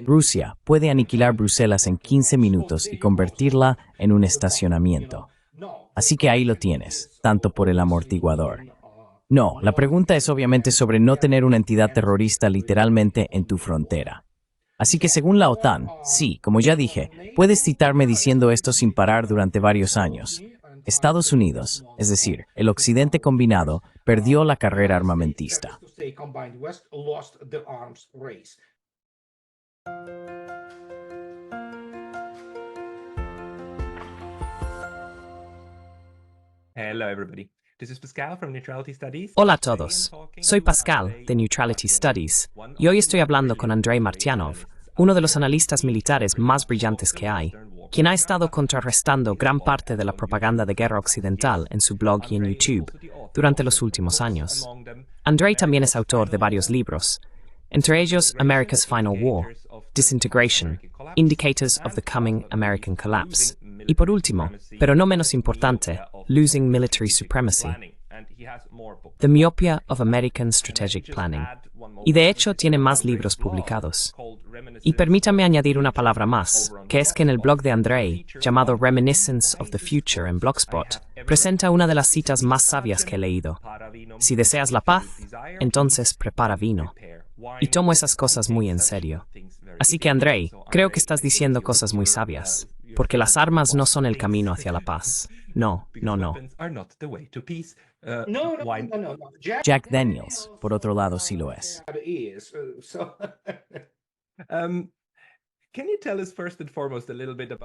Rusia puede aniquilar Bruselas en 15 minutos y convertirla en un estacionamiento. Así que ahí lo tienes, tanto por el amortiguador. No, la pregunta es obviamente sobre no tener una entidad terrorista literalmente en tu frontera. Así que según la OTAN, sí, como ya dije, puedes citarme diciendo esto sin parar durante varios años. Estados Unidos, es decir, el Occidente combinado, perdió la carrera armamentista. Hello, everybody. This is Pascal from Neutrality Studies. Hola a todos, soy Pascal de Neutrality Studies y hoy estoy hablando con Andrei Martyanov, uno de los analistas militares más brillantes que hay, quien ha estado contrarrestando gran parte de la propaganda de guerra occidental en su blog y en YouTube durante los últimos años. Andrei también es autor de varios libros, entre ellos America's Final War, Disintegration, Indicators of the Coming American Collapse, y por último, pero no menos importante, Losing Military Supremacy, The Myopia of American Strategic Planning. Y de hecho tiene más libros publicados. Y permítame añadir una palabra más, que es que en el blog de Andrei, llamado Reminiscence of the Future en Blogspot, presenta una de las citas más sabias que he leído. Si deseas la paz, entonces prepara vino. Y tomo esas cosas muy en serio. Así que Andrei, creo que estás diciendo cosas muy sabias, porque las armas no son el camino hacia la paz. No. Jack Daniels, por otro lado, sí lo es.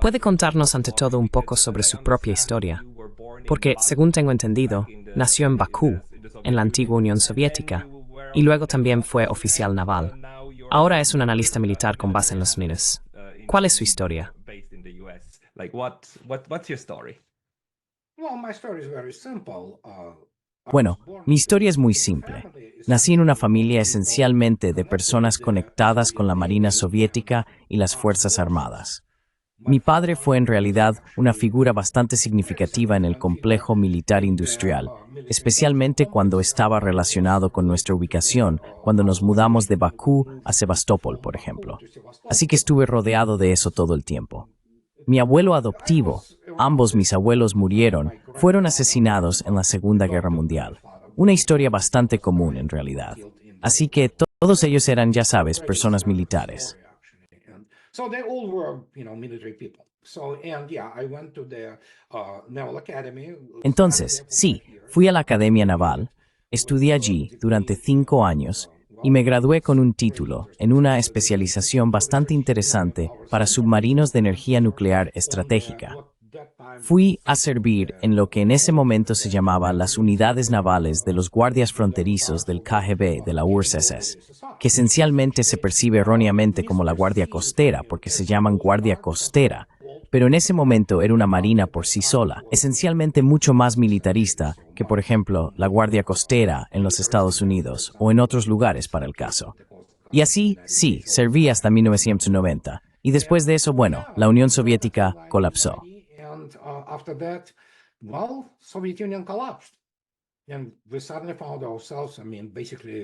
Puede contarnos ante todo un poco sobre su propia historia, porque, según tengo entendido, nació en Bakú, en la antigua Unión Soviética, y luego también fue oficial naval. Ahora es un analista militar con base en los Unidos. ¿Cuál es su historia? Bueno, mi historia es muy simple. Nací en una familia esencialmente de personas conectadas con la Marina Soviética y las Fuerzas Armadas. Mi padre fue en realidad una figura bastante significativa en el complejo militar industrial, especialmente cuando estaba relacionado con nuestra ubicación, cuando nos mudamos de Bakú a Sebastopol, por ejemplo. Así que estuve rodeado de eso todo el tiempo. Mi abuelo adoptivo, ambos mis abuelos murieron, fueron asesinados en la Segunda Guerra Mundial. Una historia bastante común en realidad. Así que todos ellos eran, ya sabes, personas militares. Entonces, sí, fui a la Academia Naval, estudié allí durante 5 años y me gradué con un título en una especialización bastante interesante para submarinos de energía nuclear estratégica. Fui a servir en lo que en ese momento se llamaba las unidades navales de los guardias fronterizos del KGB de la URSS, que esencialmente se percibe erróneamente como la Guardia Costera porque se llaman Guardia Costera, pero en ese momento era una marina por sí sola, esencialmente mucho más militarista que, por ejemplo, la Guardia Costera en los Estados Unidos o en otros lugares para el caso. Y así, sí, serví hasta 1990. Y después de eso, bueno, la Unión Soviética colapsó.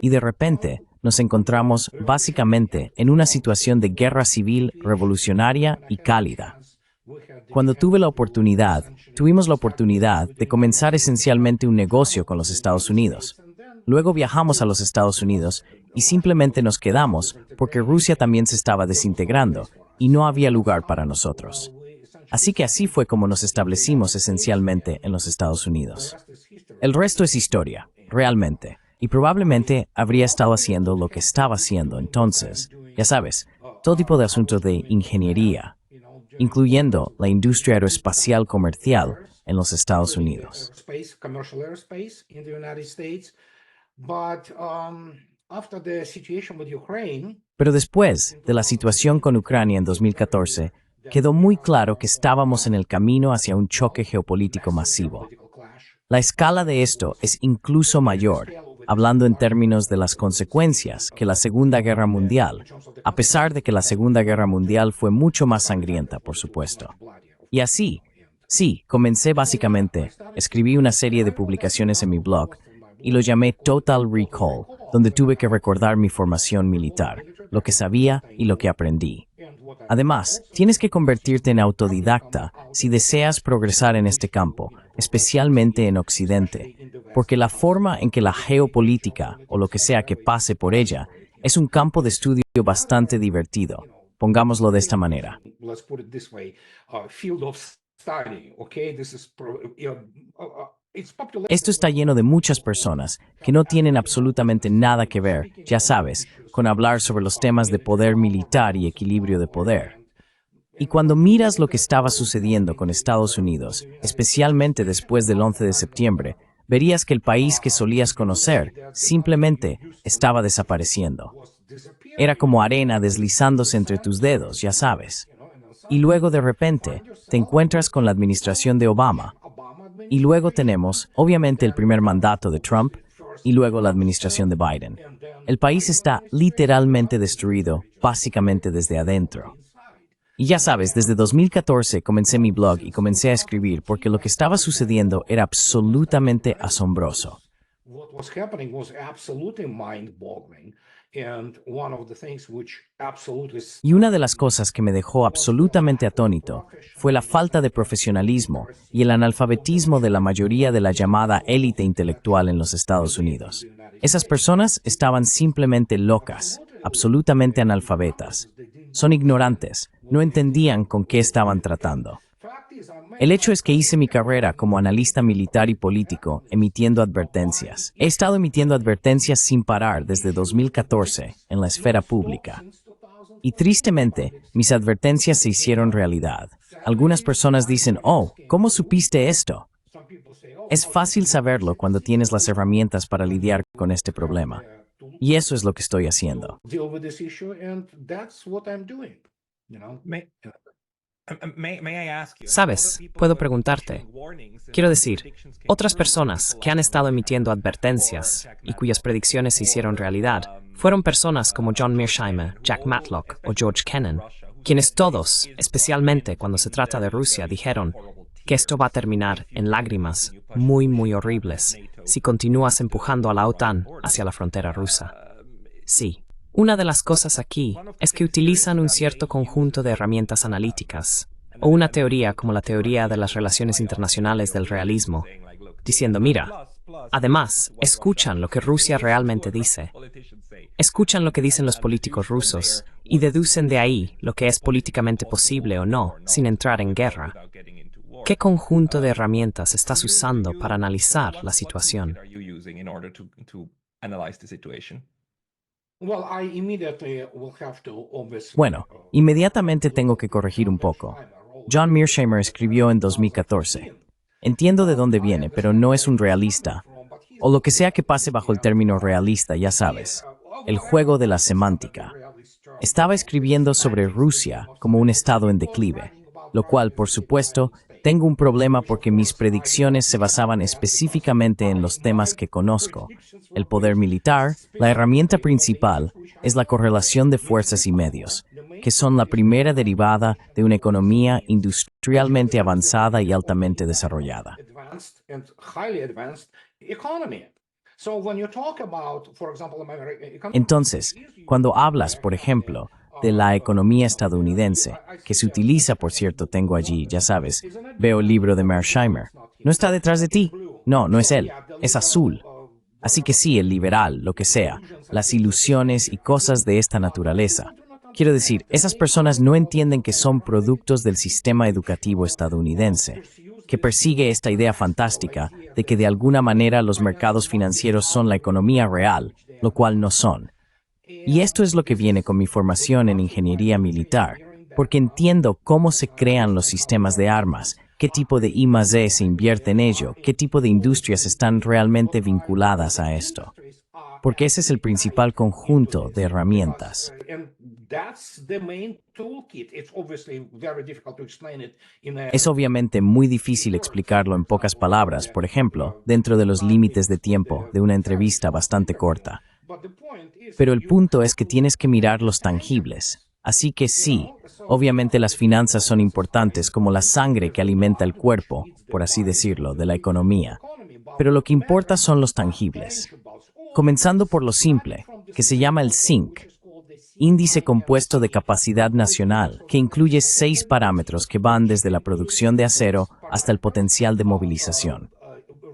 Y de repente nos encontramos básicamente en una situación de guerra civil revolucionaria y cálida. Cuando tuvimos la oportunidad de comenzar esencialmente un negocio con los Estados Unidos. Luego viajamos a los Estados Unidos y simplemente nos quedamos porque Rusia también se estaba desintegrando y no había lugar para nosotros. Así que así fue como nos establecimos esencialmente en los Estados Unidos. El resto es historia, realmente, y probablemente habría estado haciendo lo que estaba haciendo entonces, ya sabes, todo tipo de asuntos de ingeniería, incluyendo la industria aeroespacial comercial en los Estados Unidos. Pero después de la situación con Ucrania en 2014, quedó muy claro que estábamos en el camino hacia un choque geopolítico masivo. La escala de esto es incluso mayor, hablando en términos de las consecuencias, que la Segunda Guerra Mundial, a pesar de que la Segunda Guerra Mundial fue mucho más sangrienta, por supuesto. Y así, sí, comencé básicamente, escribí una serie de publicaciones en mi blog y lo llamé Total Recall, donde tuve que recordar mi formación militar, lo que sabía y lo que aprendí. Además, tienes que convertirte en autodidacta si deseas progresar en este campo, especialmente en Occidente, porque la forma en que la geopolítica, o lo que sea que pase por ella, es un campo de estudio bastante divertido. Pongámoslo de esta manera. Let's put it this way, field of study, okay? It's popular. Esto está lleno de muchas personas que no tienen absolutamente nada que ver, ya sabes, con hablar sobre los temas de poder militar y equilibrio de poder. Y cuando miras lo que estaba sucediendo con Estados Unidos, especialmente después del 11 de septiembre, verías que el país que solías conocer simplemente estaba desapareciendo. Era como arena deslizándose entre tus dedos, ya sabes. Y luego de repente te encuentras con la administración de Obama. Y luego tenemos, obviamente, el primer mandato de Trump y luego la administración de Biden. El país está literalmente destruido, básicamente desde adentro. Y ya sabes, desde 2014 comencé mi blog y comencé a escribir porque lo que estaba sucediendo era absolutamente asombroso. What was happening was absolutely mind-boggling, and one of the things which absolutely Y una de las cosas que me dejó absolutamente atónito fue la falta de profesionalismo y el analfabetismo de la mayoría de la llamada élite intelectual en los Estados Unidos. Esas personas estaban simplemente locas, absolutamente analfabetas. Son ignorantes, no entendían con qué estaban tratando. El hecho es que hice mi carrera como analista militar y político emitiendo advertencias. He estado emitiendo advertencias sin parar desde 2014 en la esfera pública. Y tristemente, mis advertencias se hicieron realidad. Algunas personas dicen, oh, ¿cómo supiste esto? Es fácil saberlo cuando tienes las herramientas para lidiar con este problema. Y eso es lo que estoy haciendo. deal with this issue, and that's what I'm doing, you know? May I ask you, Sabes, puedo preguntarte. Quiero decir, otras personas que han estado emitiendo advertencias y cuyas predicciones se hicieron realidad fueron personas como John Mearsheimer, Jack Matlock o George Kennan, quienes todos, especialmente cuando se trata de Rusia, dijeron que esto va a terminar en lágrimas muy horribles si continúas empujando a la OTAN hacia la frontera rusa. Sí. Una de las cosas aquí es que utilizan un cierto conjunto de herramientas analíticas, o una teoría como la teoría de las relaciones internacionales del realismo, diciendo, mira, además, escuchan lo que Rusia realmente dice, escuchan lo que dicen los políticos rusos, y deducen de ahí lo que es políticamente posible o no, sin entrar en guerra. ¿Qué conjunto de herramientas estás usando para analizar la situación? Well, I immediately will have to obviously. Bueno, inmediatamente tengo que corregir un poco. John Mearsheimer escribió en 2014. Entiendo de dónde viene, pero no es un realista. O lo que sea que pase bajo el término realista, ya sabes. El juego de la semántica. Estaba escribiendo sobre Rusia como un estado en declive, lo cual, por supuesto, tengo un problema porque mis predicciones se basaban específicamente en los temas que conozco. El poder militar, la herramienta principal, es la correlación de fuerzas y medios, que son la primera derivada de una economía industrialmente avanzada y altamente desarrollada. Advanced and highly advanced economy. So when you talk about, for example, Entonces, cuando hablas, por ejemplo, de la economía estadounidense, que se utiliza, por cierto, tengo allí, ya sabes, veo el libro de Mearsheimer. ¿No está detrás de ti? No, no es él, es azul. Así que sí, el liberal, lo que sea, las ilusiones y cosas de esta naturaleza. Quiero decir, esas personas no entienden que son productos del sistema educativo estadounidense, que persigue esta idea fantástica de que de alguna manera los mercados financieros son la economía real, lo cual no son. Y esto es lo que viene con mi formación en ingeniería militar, porque entiendo cómo se crean los sistemas de armas, qué tipo de I+D se invierte en ello, qué tipo de industrias están realmente vinculadas a esto. Porque ese es el principal conjunto de herramientas. Es obviamente muy difícil explicarlo en pocas palabras, por ejemplo, dentro de los límites de tiempo de una entrevista bastante corta. Pero el punto es que tienes que mirar los tangibles. Así que sí, obviamente las finanzas son importantes como la sangre que alimenta el cuerpo, por así decirlo, de la economía. Pero lo que importa son los tangibles. comenzando por lo simple, que se llama el ZINC, Índice Compuesto de Capacidad Nacional, que incluye 6 parámetros que van desde la producción de acero hasta el potencial de movilización.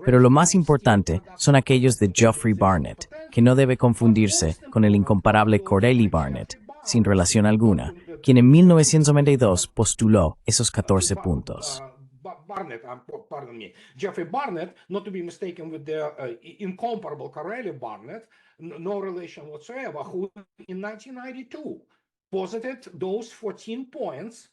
Pero lo más importante son aquellos de Geoffrey Barnett, que no debe confundirse con el incomparable Corelli Barnett, sin relación alguna, quien en 1992 postuló esos 14 puntos. Geoffrey Barnett, not to be mistaken with the incomparable Corelli Barnett, no relation whatsoever, who in 1992 posited those 14 points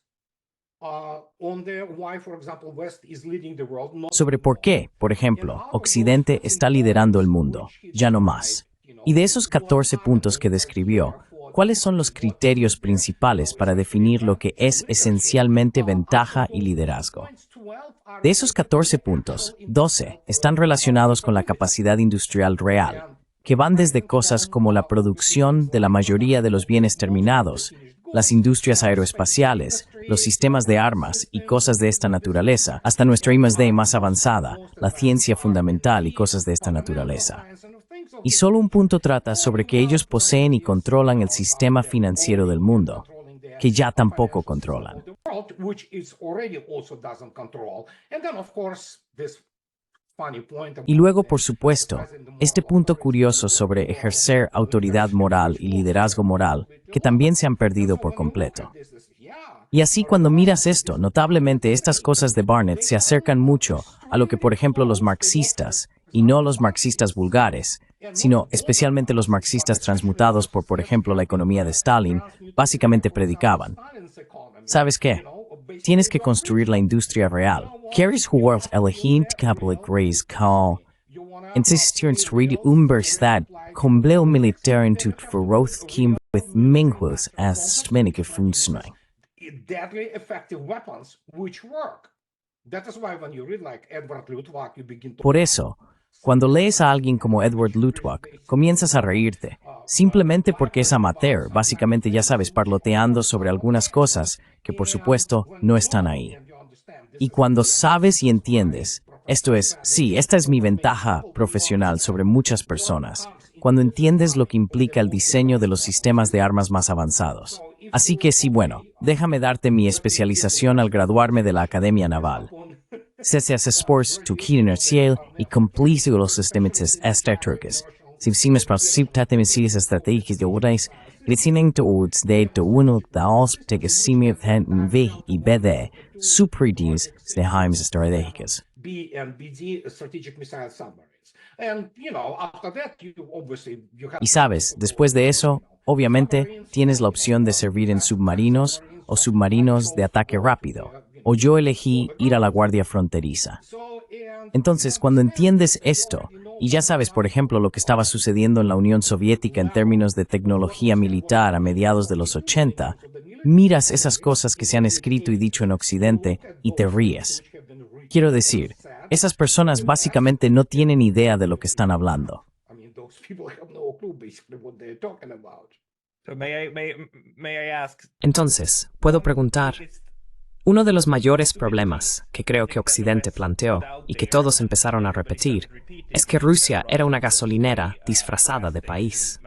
on the why, for example, West is leading the world. Sobre por qué, por ejemplo, Occidente está liderando el mundo, ya no más. Y de esos 14 puntos que describió, ¿cuáles son los criterios principales para definir lo que es esencialmente ventaja y liderazgo? De esos 14 puntos, 12 están relacionados con la capacidad industrial real, que van desde cosas como la producción de la mayoría de los bienes terminados, las industrias aeroespaciales, los sistemas de armas y cosas de esta naturaleza, hasta nuestra I+D más avanzada, la ciencia fundamental y cosas de esta naturaleza. Y solo un punto trata sobre que ellos poseen y controlan el sistema financiero del mundo, que ya tampoco controlan. Y luego, por supuesto, este punto curioso sobre ejercer autoridad moral y liderazgo moral, que también se han perdido por completo. Y así cuando miras esto, notablemente estas cosas de Barnett se acercan mucho a lo que, por ejemplo, los marxistas, y no los marxistas vulgares, sino especialmente los marxistas transmutados por ejemplo, la economía de Stalin, básicamente predicaban. ¿Sabes qué? Tienes que construir la industria real. ¿Quieres jugar elegint capitalic reis call? Insistierens redi umberstad, combleo militar in tut verroth kim with minghus as stmenike funcioning. Deadly effective weapons which work. That is why when you read like Edward Luttwak, you begin to... Por eso, cuando lees a alguien como Edward Luttwak, comienzas a reírte, simplemente porque es amateur, básicamente ya sabes, parloteando sobre algunas cosas que por supuesto no están ahí. Y cuando sabes y entiendes, esto es, sí, esta es mi ventaja profesional sobre muchas personas, cuando entiendes lo que implica el diseño de los sistemas de armas más avanzados. Así que sí, bueno, déjame darte mi especialización al graduarme de la Academia Naval. CCS Sports to Kirin Ciel y complete los sistemas estrategiques. Si simes para subtatemisiles estratégicos de ordens, listening to odds de uno de aspectos simil henten V y BD, superiores de heims estratégicas. B and BD strategic missile submarines. And, you know, after that, you have... Y sabes, después de eso, obviamente, tienes la opción de servir en submarinos o submarinos de ataque rápido, o yo elegí ir a la Guardia Fronteriza. Entonces, cuando entiendes esto, y ya sabes, por ejemplo, lo que estaba sucediendo en la Unión Soviética en términos de tecnología militar a mediados de los 80, miras esas cosas que se han escrito y dicho en Occidente y te ríes. Quiero decir, esas personas básicamente no tienen idea de lo que están hablando. Entonces, puedo preguntar, uno de los mayores problemas que creo que Occidente planteó y que todos empezaron a repetir es que Rusia era una gasolinera disfrazada de país.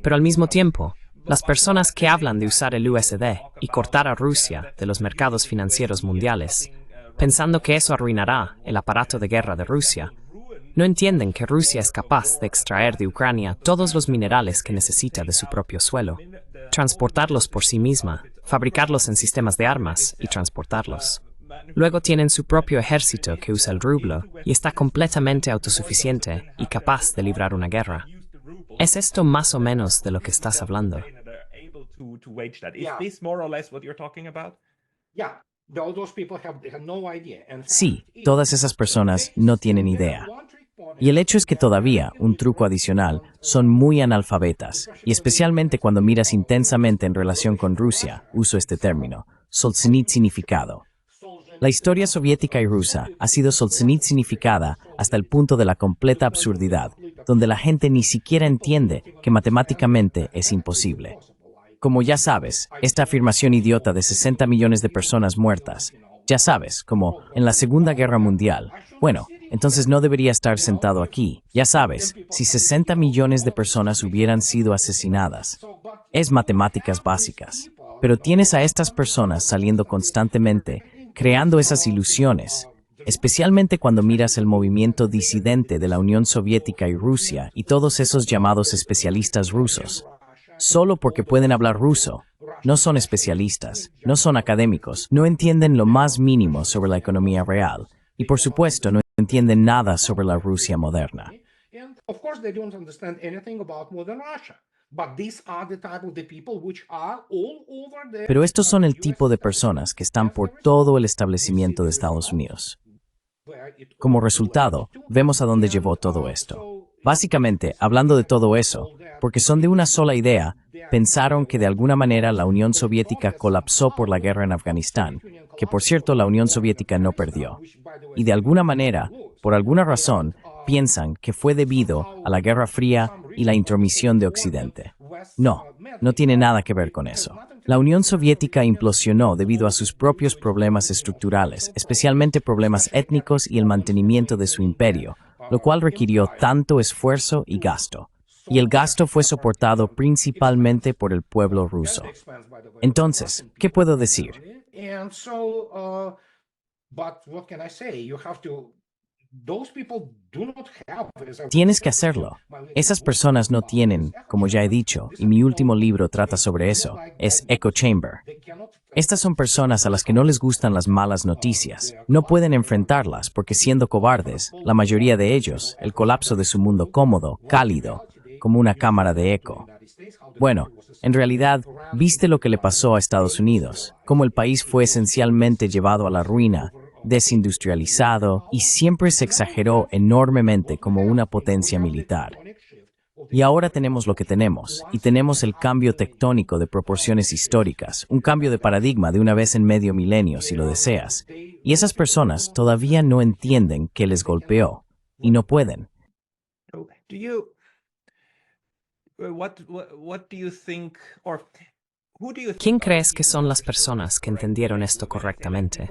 Pero al mismo tiempo, las personas que hablan de usar el USD y cortar a Rusia de los mercados financieros mundiales, pensando que eso arruinará el aparato de guerra de Rusia, no entienden que Rusia es capaz de extraer de Ucrania todos los minerales que necesita de su propio suelo, transportarlos por sí misma, fabricarlos en sistemas de armas y transportarlos. Luego tienen su propio ejército que usa el rublo y está completamente autosuficiente y capaz de librar una guerra. ¿Es esto más o menos de lo que estás hablando? Sí, todas esas personas no tienen idea. Y el hecho es que todavía, un truco adicional, son muy analfabetas, y especialmente cuando miras intensamente en relación con Rusia, uso este término, Solzhenitsyn-significado. La historia soviética y rusa ha sido Solzhenitsyn-significada hasta el punto de la completa absurdidad, donde la gente ni siquiera entiende que matemáticamente es imposible. Como ya sabes, esta afirmación idiota de 60 millones de personas muertas, ya sabes, como en la Segunda Guerra Mundial. Bueno, entonces no debería estar sentado aquí. Ya sabes, si 60 millones de personas hubieran sido asesinadas. Es matemáticas básicas. Pero tienes a estas personas saliendo constantemente, creando esas ilusiones, especialmente cuando miras el movimiento disidente de la Unión Soviética y Rusia y todos esos llamados especialistas rusos. Solo porque pueden hablar ruso. No son especialistas, no son académicos, no entienden lo más mínimo sobre la economía real y, por supuesto, no entienden nada sobre la Rusia moderna. And of course, they don't understand anything about modern Russia. But these are the type of the people which are all over the Pero estos son el tipo de personas que están por todo el establecimiento de Estados Unidos. Como resultado, vemos a dónde llevó todo esto. Básicamente, hablando de todo eso, porque son de una sola idea, pensaron que de alguna manera la Unión Soviética colapsó por la guerra en Afganistán, que por cierto la Unión Soviética no perdió. Y de alguna manera, por alguna razón, piensan que fue debido a la Guerra Fría y la intromisión de Occidente. No, no tiene nada que ver con eso. La Unión Soviética implosionó debido a sus propios problemas estructurales, especialmente problemas étnicos y el mantenimiento de su imperio, lo cual requirió tanto esfuerzo y gasto. Y el gasto fue soportado principalmente por el pueblo ruso. Entonces, ¿qué puedo decir? And so, but what can I say? You have to. Those people do not have. Tienes que hacerlo. Esas personas no tienen, como ya he dicho, y mi último libro trata sobre eso, es Echo Chamber. Estas son personas a las que no les gustan las malas noticias. No pueden enfrentarlas porque siendo cobardes, la mayoría de ellos, el colapso de su mundo cómodo, cálido, como una cámara de eco. Bueno, en realidad, viste lo que le pasó a Estados Unidos, cómo el país fue esencialmente llevado a la ruina, desindustrializado y siempre se exageró enormemente como una potencia militar. Y ahora tenemos lo que tenemos, y tenemos el cambio tectónico de proporciones históricas, un cambio de paradigma de una vez en medio milenio, si lo deseas. Y esas personas todavía no entienden que les golpeó, y no pueden. ¿Quién crees que son las personas que entendieron esto correctamente?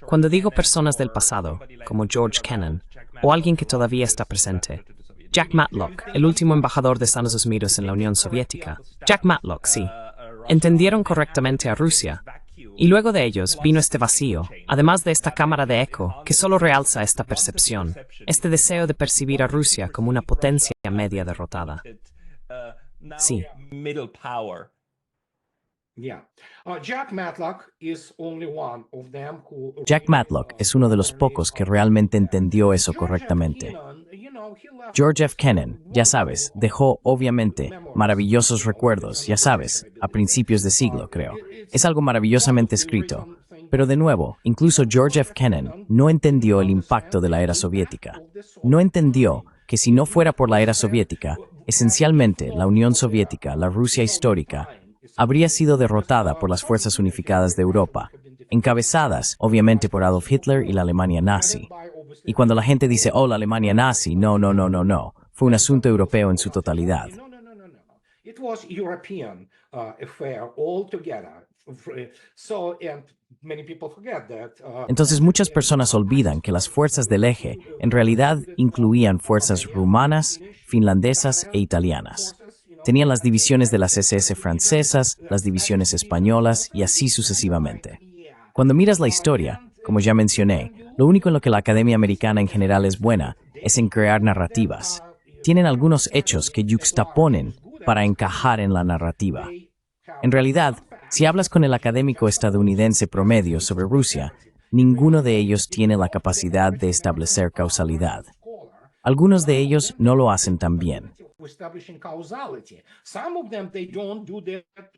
Cuando digo personas del pasado, como George Kennan, o alguien que todavía está presente, Jack Matlock, el último embajador de Estados Unidos en la Unión Soviética. Jack Matlock, sí. Entendieron correctamente a Rusia. Y luego de ellos vino este vacío, además de esta cámara de eco, que solo realza esta percepción, este deseo de percibir a Rusia como una potencia media derrotada. Sí. Jack Matlock is only one of them who. Jack Matlock es uno de los pocos que realmente entendió eso correctamente. George F. Kennan, ya sabes, dejó, obviamente, maravillosos recuerdos, ya sabes, a principios de siglo, creo. Es algo maravillosamente escrito. Pero de nuevo, incluso George F. Kennan no entendió el impacto de la era soviética. No entendió que si no fuera por la era soviética, esencialmente la Unión Soviética, la Rusia histórica, habría sido derrotada por las fuerzas unificadas de Europa, encabezadas, obviamente, por Adolf Hitler y la Alemania nazi. Y cuando la gente dice, oh, la Alemania nazi, no, fue un asunto europeo en su totalidad. It was European affair altogether. So, and many people forget that. Entonces muchas personas olvidan que las fuerzas del eje en realidad incluían fuerzas rumanas, finlandesas e italianas. Tenían las divisiones de las SS francesas, las divisiones españolas y así sucesivamente. Cuando miras la historia, como ya mencioné, lo único en lo que la Academia Americana en general es buena es en crear narrativas. Tienen algunos hechos que yuxtaponen para encajar en la narrativa. En realidad, si hablas con el académico estadounidense promedio sobre Rusia, ninguno de ellos tiene la capacidad de establecer causalidad. Algunos de ellos no lo hacen tan bien. Establishing causality. Some of them, they don't do that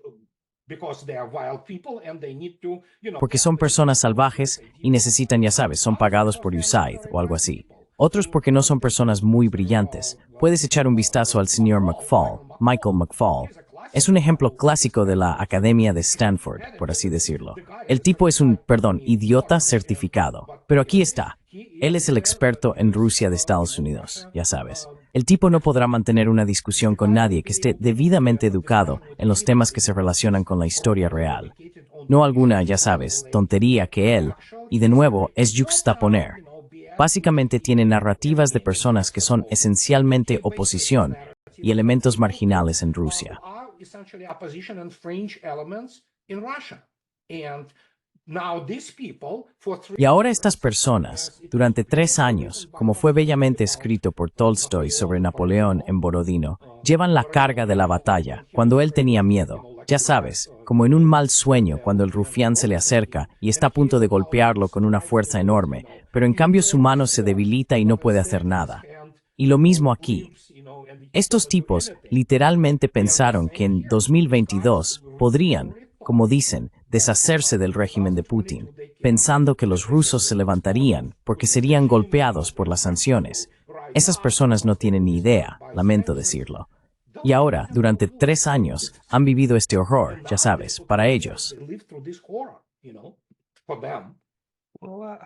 because they are wild people and they need to, Porque son personas salvajes y necesitan, ya sabes, son pagados por USAID o algo así. Otros porque no son personas muy brillantes. Puedes echar un vistazo al señor McFaul, Michael McFaul. Es un ejemplo clásico de la Academia de Stanford, por así decirlo. El tipo es un, idiota certificado. Pero aquí está. Él es el experto en Rusia de Estados Unidos, ya sabes. El tipo no podrá mantener una discusión con nadie que esté debidamente educado en los temas que se relacionan con la historia real. No alguna, ya sabes, tontería que él, y de nuevo, es yuxtaponer. Básicamente tiene narrativas de personas que son esencialmente oposición y elementos marginales en Rusia. Are essentially opposition and fringe elements in Russia. And now these people, for Y ahora estas personas, durante 3 años, como fue bellamente escrito por Tolstoy sobre Napoleón en Borodino, llevan la carga de la batalla cuando él tenía miedo. Ya sabes, como en un mal sueño cuando el rufián se le acerca y está a punto de golpearlo con una fuerza enorme, pero en cambio su mano se debilita y no puede hacer nada. Y lo mismo aquí. Estos tipos literalmente pensaron que en 2022 podrían, como dicen, deshacerse del régimen de Putin, pensando que los rusos se levantarían porque serían golpeados por las sanciones. Esas personas no tienen ni idea, lamento decirlo. Y ahora, durante 3 años, han vivido este horror, ya sabes, para ellos. they live through this horror, for them. Well,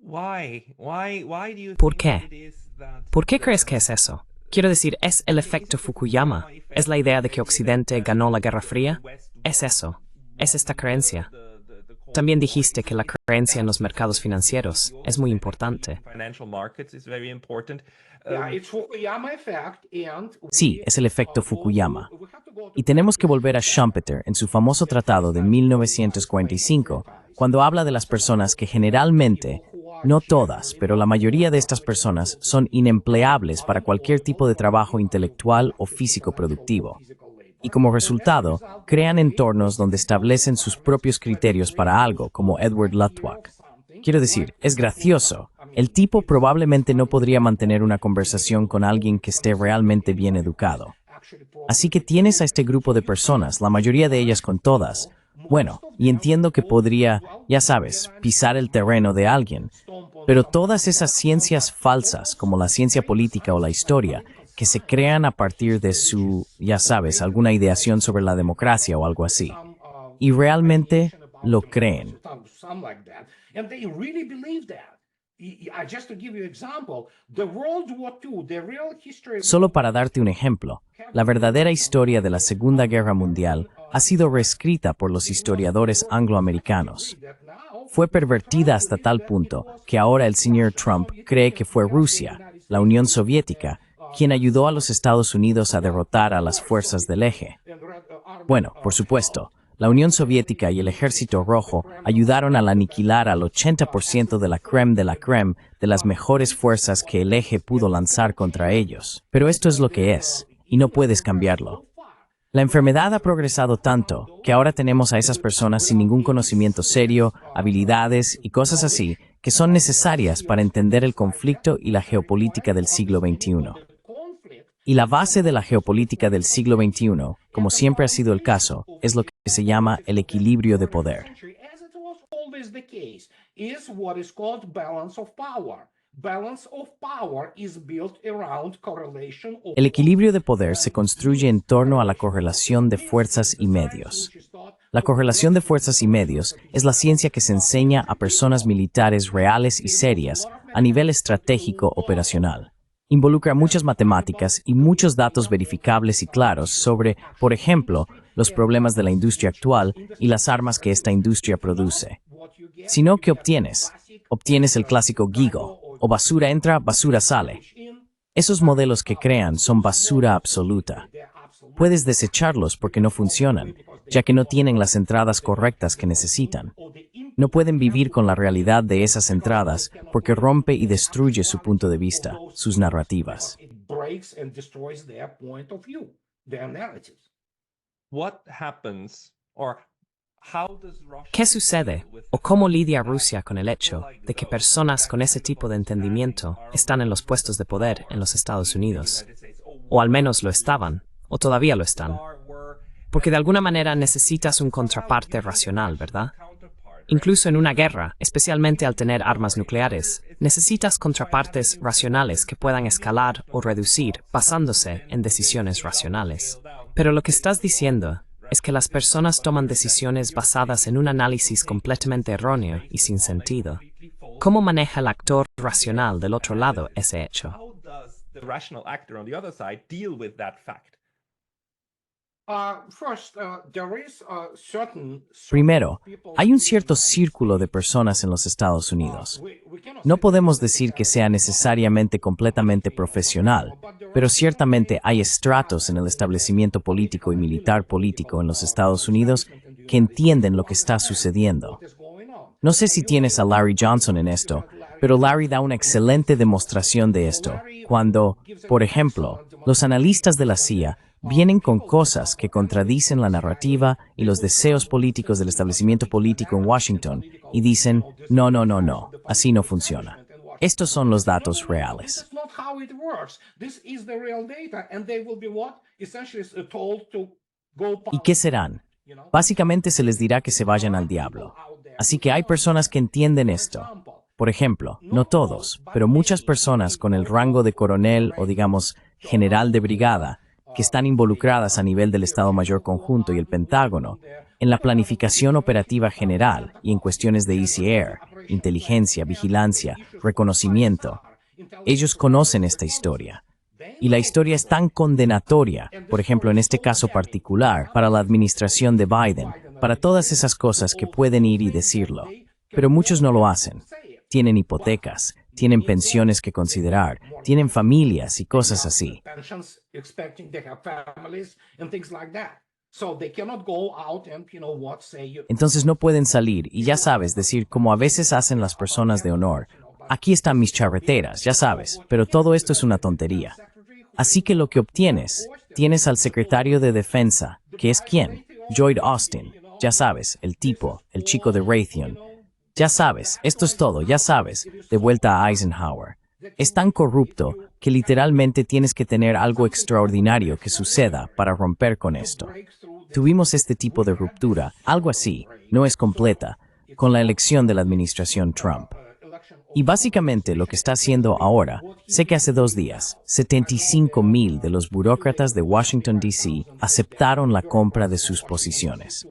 why do you ¿Por think qué? it is that ¿Por qué crees que es eso? Quiero decir, ¿es el efecto Fukuyama? ¿Es la idea de que Occidente ganó la Guerra Fría? Es eso. Es esta creencia. También dijiste que la creencia en los mercados financieros es muy importante. financial markets is very important? Yeah, it's Fukuyama effect and Sí, es el efecto Fukuyama. Y tenemos que volver a Schumpeter en su famoso tratado de 1945, cuando habla de las personas que generalmente, no todas, pero la mayoría de estas personas son inempleables para cualquier tipo de trabajo intelectual o físico productivo. Y como resultado, crean entornos donde establecen sus propios criterios para algo, como Edward Luttwak. Quiero decir, es gracioso. El tipo probablemente no podría mantener una conversación con alguien que esté realmente bien educado. Así que tienes a este grupo de personas, la mayoría de ellas con todas. Bueno, y entiendo que podría, ya sabes, pisar el terreno de alguien, pero todas esas ciencias falsas, como la ciencia política o la historia, que se crean a partir de su, ya sabes, alguna ideación sobre la democracia o algo así, y realmente lo creen. some like that, and they really believe that. Just to give you an example, the World War II, the real history of Solo para darte un ejemplo, la verdadera historia de la Segunda Guerra Mundial ha sido reescrita por los historiadores angloamericanos. that now Fue pervertida hasta tal punto que ahora el señor Trump cree que fue Rusia, la Unión Soviética, quien ayudó a los Estados Unidos a derrotar a las fuerzas del eje. Bueno, por supuesto, la Unión Soviética y el Ejército Rojo ayudaron a aniquilar al 80% de la crème de las mejores fuerzas que el eje pudo lanzar contra ellos. Pero esto es lo que es, y no puedes cambiarlo. La enfermedad ha progresado tanto que ahora tenemos a esas personas sin ningún conocimiento serio, habilidades y cosas así que son necesarias para entender el conflicto y la geopolítica del siglo XXI. Y la base de la geopolítica del siglo XXI, como siempre ha sido el caso, es lo que se llama el equilibrio de poder. as it was always the case, is what is called balance of power. Balance of power is built around correlation of El equilibrio de poder se construye en torno a la correlación de fuerzas y medios. La correlación de fuerzas y medios es la ciencia que se enseña a personas militares reales y serias a nivel estratégico operacional. Involucra muchas matemáticas y muchos datos verificables y claros sobre, por ejemplo, los problemas de la industria actual y las armas que esta industria produce. Sino que obtienes el clásico GIGO, o basura entra, basura sale. Esos modelos que crean son basura absoluta. Puedes desecharlos porque no funcionan, ya que no tienen las entradas correctas que necesitan. No pueden vivir con la realidad de esas entradas porque rompe y destruye su punto de vista, sus narrativas. it breaks and destroys their point of view, their narratives. What happens or how does Russia ¿Qué sucede o cómo lidia Rusia con el hecho de que personas con ese tipo de entendimiento están en los puestos de poder en los Estados Unidos? O al menos lo estaban, o todavía lo están. Porque de alguna manera necesitas un contraparte racional, ¿verdad? Incluso en una guerra, especialmente al tener armas nucleares, necesitas contrapartes racionales que puedan escalar o reducir basándose en decisiones racionales. Pero lo que estás diciendo es que las personas toman decisiones basadas en un análisis completamente erróneo y sin sentido. ¿Cómo maneja el actor racional del otro lado ese hecho? How does the rational actor on the other side deal with that fact? Primero, hay un cierto círculo de personas en los Estados Unidos. No podemos decir que sea necesariamente completamente profesional, pero ciertamente hay estratos en el establecimiento político y militar político en los Estados Unidos que entienden lo que está sucediendo. No sé si tienes a Larry Johnson en esto, pero Larry da una excelente demostración de esto, cuando, por ejemplo, los analistas de la CIA vienen con cosas que contradicen la narrativa y los deseos políticos del establecimiento político en Washington y dicen, no, no, no, no, así no funciona. Estos son los datos reales. ¿Y qué serán? Básicamente se les dirá que se vayan al diablo. Así que hay personas que entienden esto. Por ejemplo, no todos, pero muchas personas con el rango de coronel o digamos general de brigada que están involucradas a nivel del Estado Mayor Conjunto y el Pentágono en la planificación operativa general y en cuestiones de Easy Air, inteligencia, vigilancia, reconocimiento. Ellos conocen esta historia. Y la historia es tan condenatoria, por ejemplo en este caso particular, para la administración de Biden, para todas esas cosas que pueden ir y decirlo. Pero muchos no lo hacen. Tienen hipotecas, tienen pensiones que considerar, tienen familias y cosas así. Entonces no pueden salir y ya sabes, decir como a veces hacen las personas de honor. Aquí están mis charreteras, ya sabes, pero todo esto es una tontería. Así que lo que obtienes, tienes al secretario de Defensa, que es ¿quién? Lloyd Austin, ya sabes, el tipo, el chico de Raytheon. Ya sabes, esto es todo, ya sabes, de vuelta a Eisenhower. Es tan corrupto que literalmente tienes que tener algo extraordinario que suceda para romper con esto. Tuvimos este tipo de ruptura, algo así, no es completa, con la elección de la administración Trump. Y básicamente lo que está haciendo ahora, sé que hace 2 días, 75,000 de los burócratas de Washington, D.C. aceptaron la compra de sus posiciones.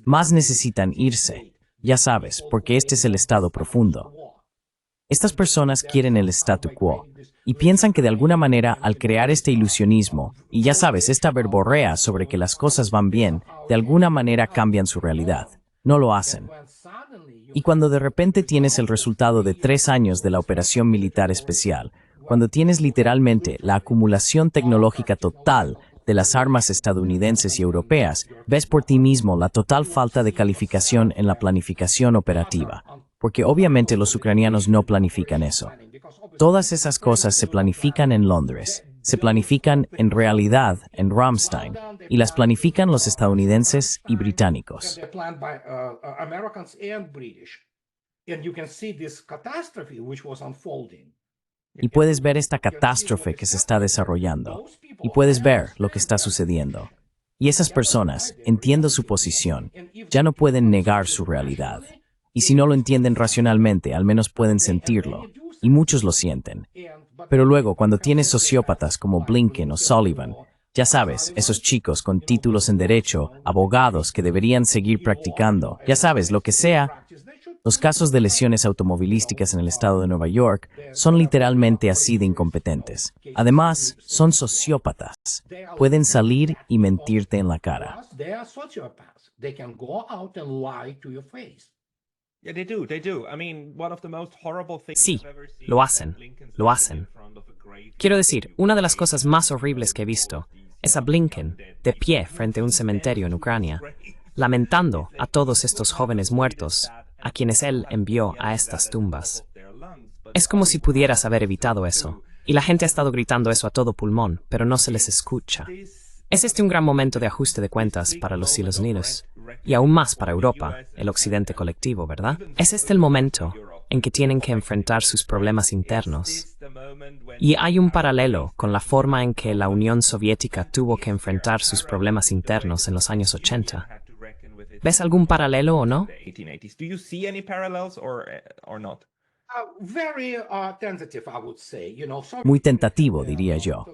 Más necesitan irse, ya sabes, porque este es el estado profundo. Estas personas quieren el statu quo y piensan que de alguna manera al crear este ilusionismo y ya sabes, esta verborrea sobre que las cosas van bien, de alguna manera cambian su realidad. No lo hacen. Y cuando de repente tienes el resultado de 3 años de la operación militar especial, cuando tienes literalmente la acumulación tecnológica total de las armas estadounidenses y europeas, ves por ti mismo la total falta de calificación en la planificación operativa, porque obviamente los ucranianos no planifican eso. Todas esas cosas se planifican en Londres, se planifican en realidad en Ramstein, y las planifican los estadounidenses y británicos. Y puedes ver esta catástrofe que se está desarrollando, y puedes ver lo que está sucediendo. Y esas personas, entiendo su posición, ya no pueden negar su realidad. Y si no lo entienden racionalmente, al menos pueden sentirlo, y muchos lo sienten. Pero luego, cuando tienes sociópatas como Blinken o Sullivan, ya sabes, esos chicos con títulos en derecho, abogados que deberían seguir practicando, ya sabes, lo que sea. Los casos de lesiones automovilísticas en el estado de Nueva York son literalmente así de incompetentes. Además, son sociópatas. Pueden salir y mentirte en la cara. Sí, lo hacen, lo hacen. Quiero decir, una de las cosas más horribles que he visto es a Blinken de pie frente a un cementerio en Ucrania, lamentando a todos estos jóvenes muertos a quienes él envió a estas tumbas. Es como si pudieras haber evitado eso, y la gente ha estado gritando eso a todo pulmón, pero no se les escucha. Es este un gran momento de ajuste de cuentas para los Estados Unidos, y aún más para Europa, el occidente colectivo, ¿verdad? Es este el momento en que tienen que enfrentar sus problemas internos. Y hay un paralelo con la forma en que la Unión Soviética tuvo que enfrentar sus problemas internos en los años 80. ¿Ves algún paralelo o no? Muy tentativo, diría yo.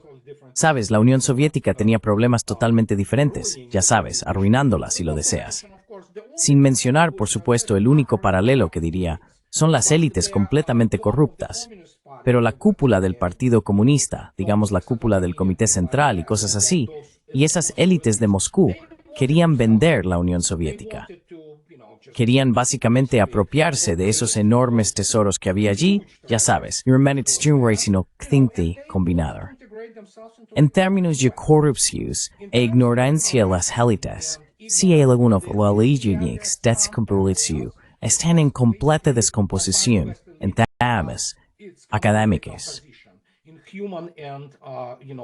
Sabes, la Unión Soviética tenía problemas totalmente diferentes, ya sabes, arruinándola si lo deseas. Sin mencionar, por supuesto, el único paralelo que diría, son las élites completamente corruptas. pero la cúpula del Partido Comunista, digamos la cúpula del Comité Central y cosas así, y esas élites de Moscú querían vender la Unión Soviética. Querían básicamente apropiarse de esos enormes tesoros que había allí, ya sabes, combinado. En términos de corrupción e ignorancia las élites, si hay algunos religionics están en completa descomposición en términos académicos. In human and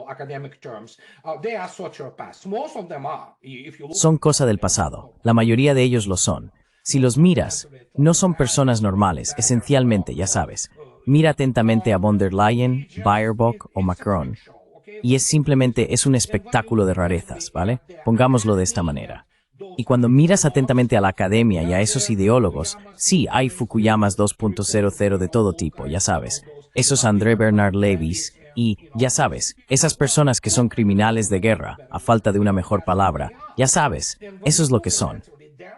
academic terms, they are sociopaths. Most of them are. If you look Son cosa del pasado. La mayoría de ellos lo son. Si los miras, no son personas normales, esencialmente, ya sabes. Mira atentamente a von der Leyen, Baerbock o Macron. Y es simplemente un espectáculo de rarezas, ¿vale? Pongámoslo de esta manera. Y cuando miras atentamente a la academia y a esos ideólogos, sí, hay Fukuyamas 2.00 de todo tipo, ya sabes. Esos André Bernard Levis y, ya sabes, esas personas que son criminales de guerra, a falta de una mejor palabra, ya sabes, eso es lo que son.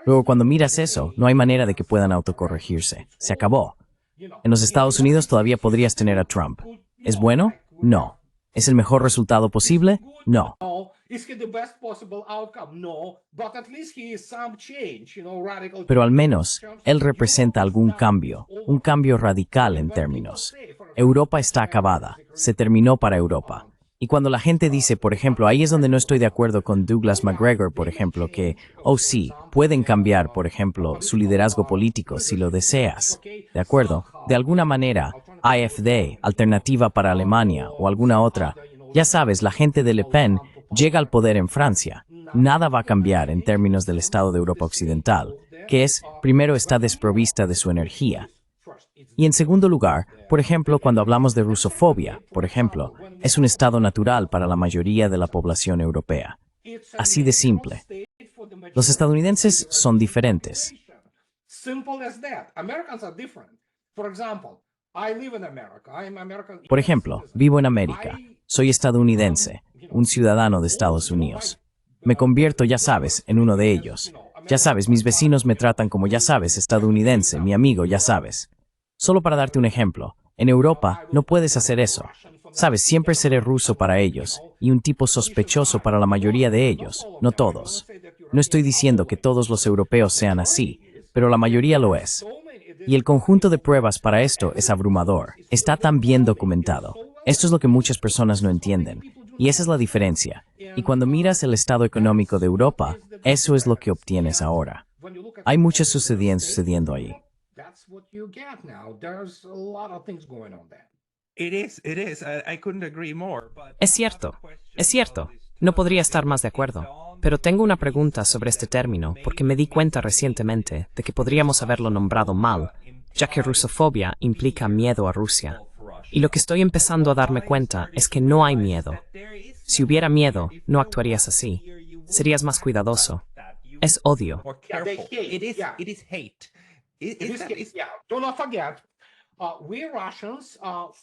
Luego, cuando miras eso, no hay manera de que puedan autocorregirse. Se acabó. En los Estados Unidos todavía podrías tener a Trump. ¿Es bueno? No. ¿Es el mejor resultado posible? No. is he the best possible outcome? No, but at least he is some change, radical. Pero al menos, él representa algún cambio, un cambio radical en términos. Europa está acabada, se terminó para Europa. Y cuando la gente dice, por ejemplo, ahí es donde no estoy de acuerdo con Douglas McGregor, por ejemplo, que, oh sí, pueden cambiar, por ejemplo, su liderazgo político si lo deseas. ¿De acuerdo? De alguna manera, AfD, Alternativa para Alemania, o alguna otra, ya sabes, la gente de Le Pen llega al poder en Francia. Nada va a cambiar en términos del Estado de Europa Occidental, que es, primero, está desprovista de su energía. Y en segundo lugar, por ejemplo, cuando hablamos de rusofobia, por ejemplo, es un estado natural para la mayoría de la población europea. Así de simple. Los estadounidenses son diferentes. Por ejemplo, vivo en América. Soy estadounidense, un ciudadano de Estados Unidos. Me convierto, ya sabes, en uno de ellos. Ya sabes, mis vecinos me tratan como, ya sabes, estadounidense, mi amigo, ya sabes. Solo para darte un ejemplo, en Europa no puedes hacer eso. Sabes, siempre seré ruso para ellos, y un tipo sospechoso para la mayoría de ellos, no todos. No estoy diciendo que todos los europeos sean así, pero la mayoría lo es. Y el conjunto de pruebas para esto es abrumador. Está tan bien documentado. Esto es lo que muchas personas no entienden. Y esa es la diferencia. Y cuando miras el estado económico de Europa, eso es lo que obtienes ahora. Hay muchas sucediendo ahí. That's what you get now. There's a lot of things going on there. It is. I couldn't agree more. Es cierto, es cierto. No podría estar más de acuerdo. Pero tengo una pregunta sobre este término, porque me di cuenta recientemente de que podríamos haberlo nombrado mal, ya que rusofobia implica miedo a Rusia. Y lo que estoy empezando a darme cuenta es que no hay miedo. Si hubiera miedo, no actuarías así. Serías más cuidadoso. Es odio. More careful. It is hate. Do not forget, we Russians,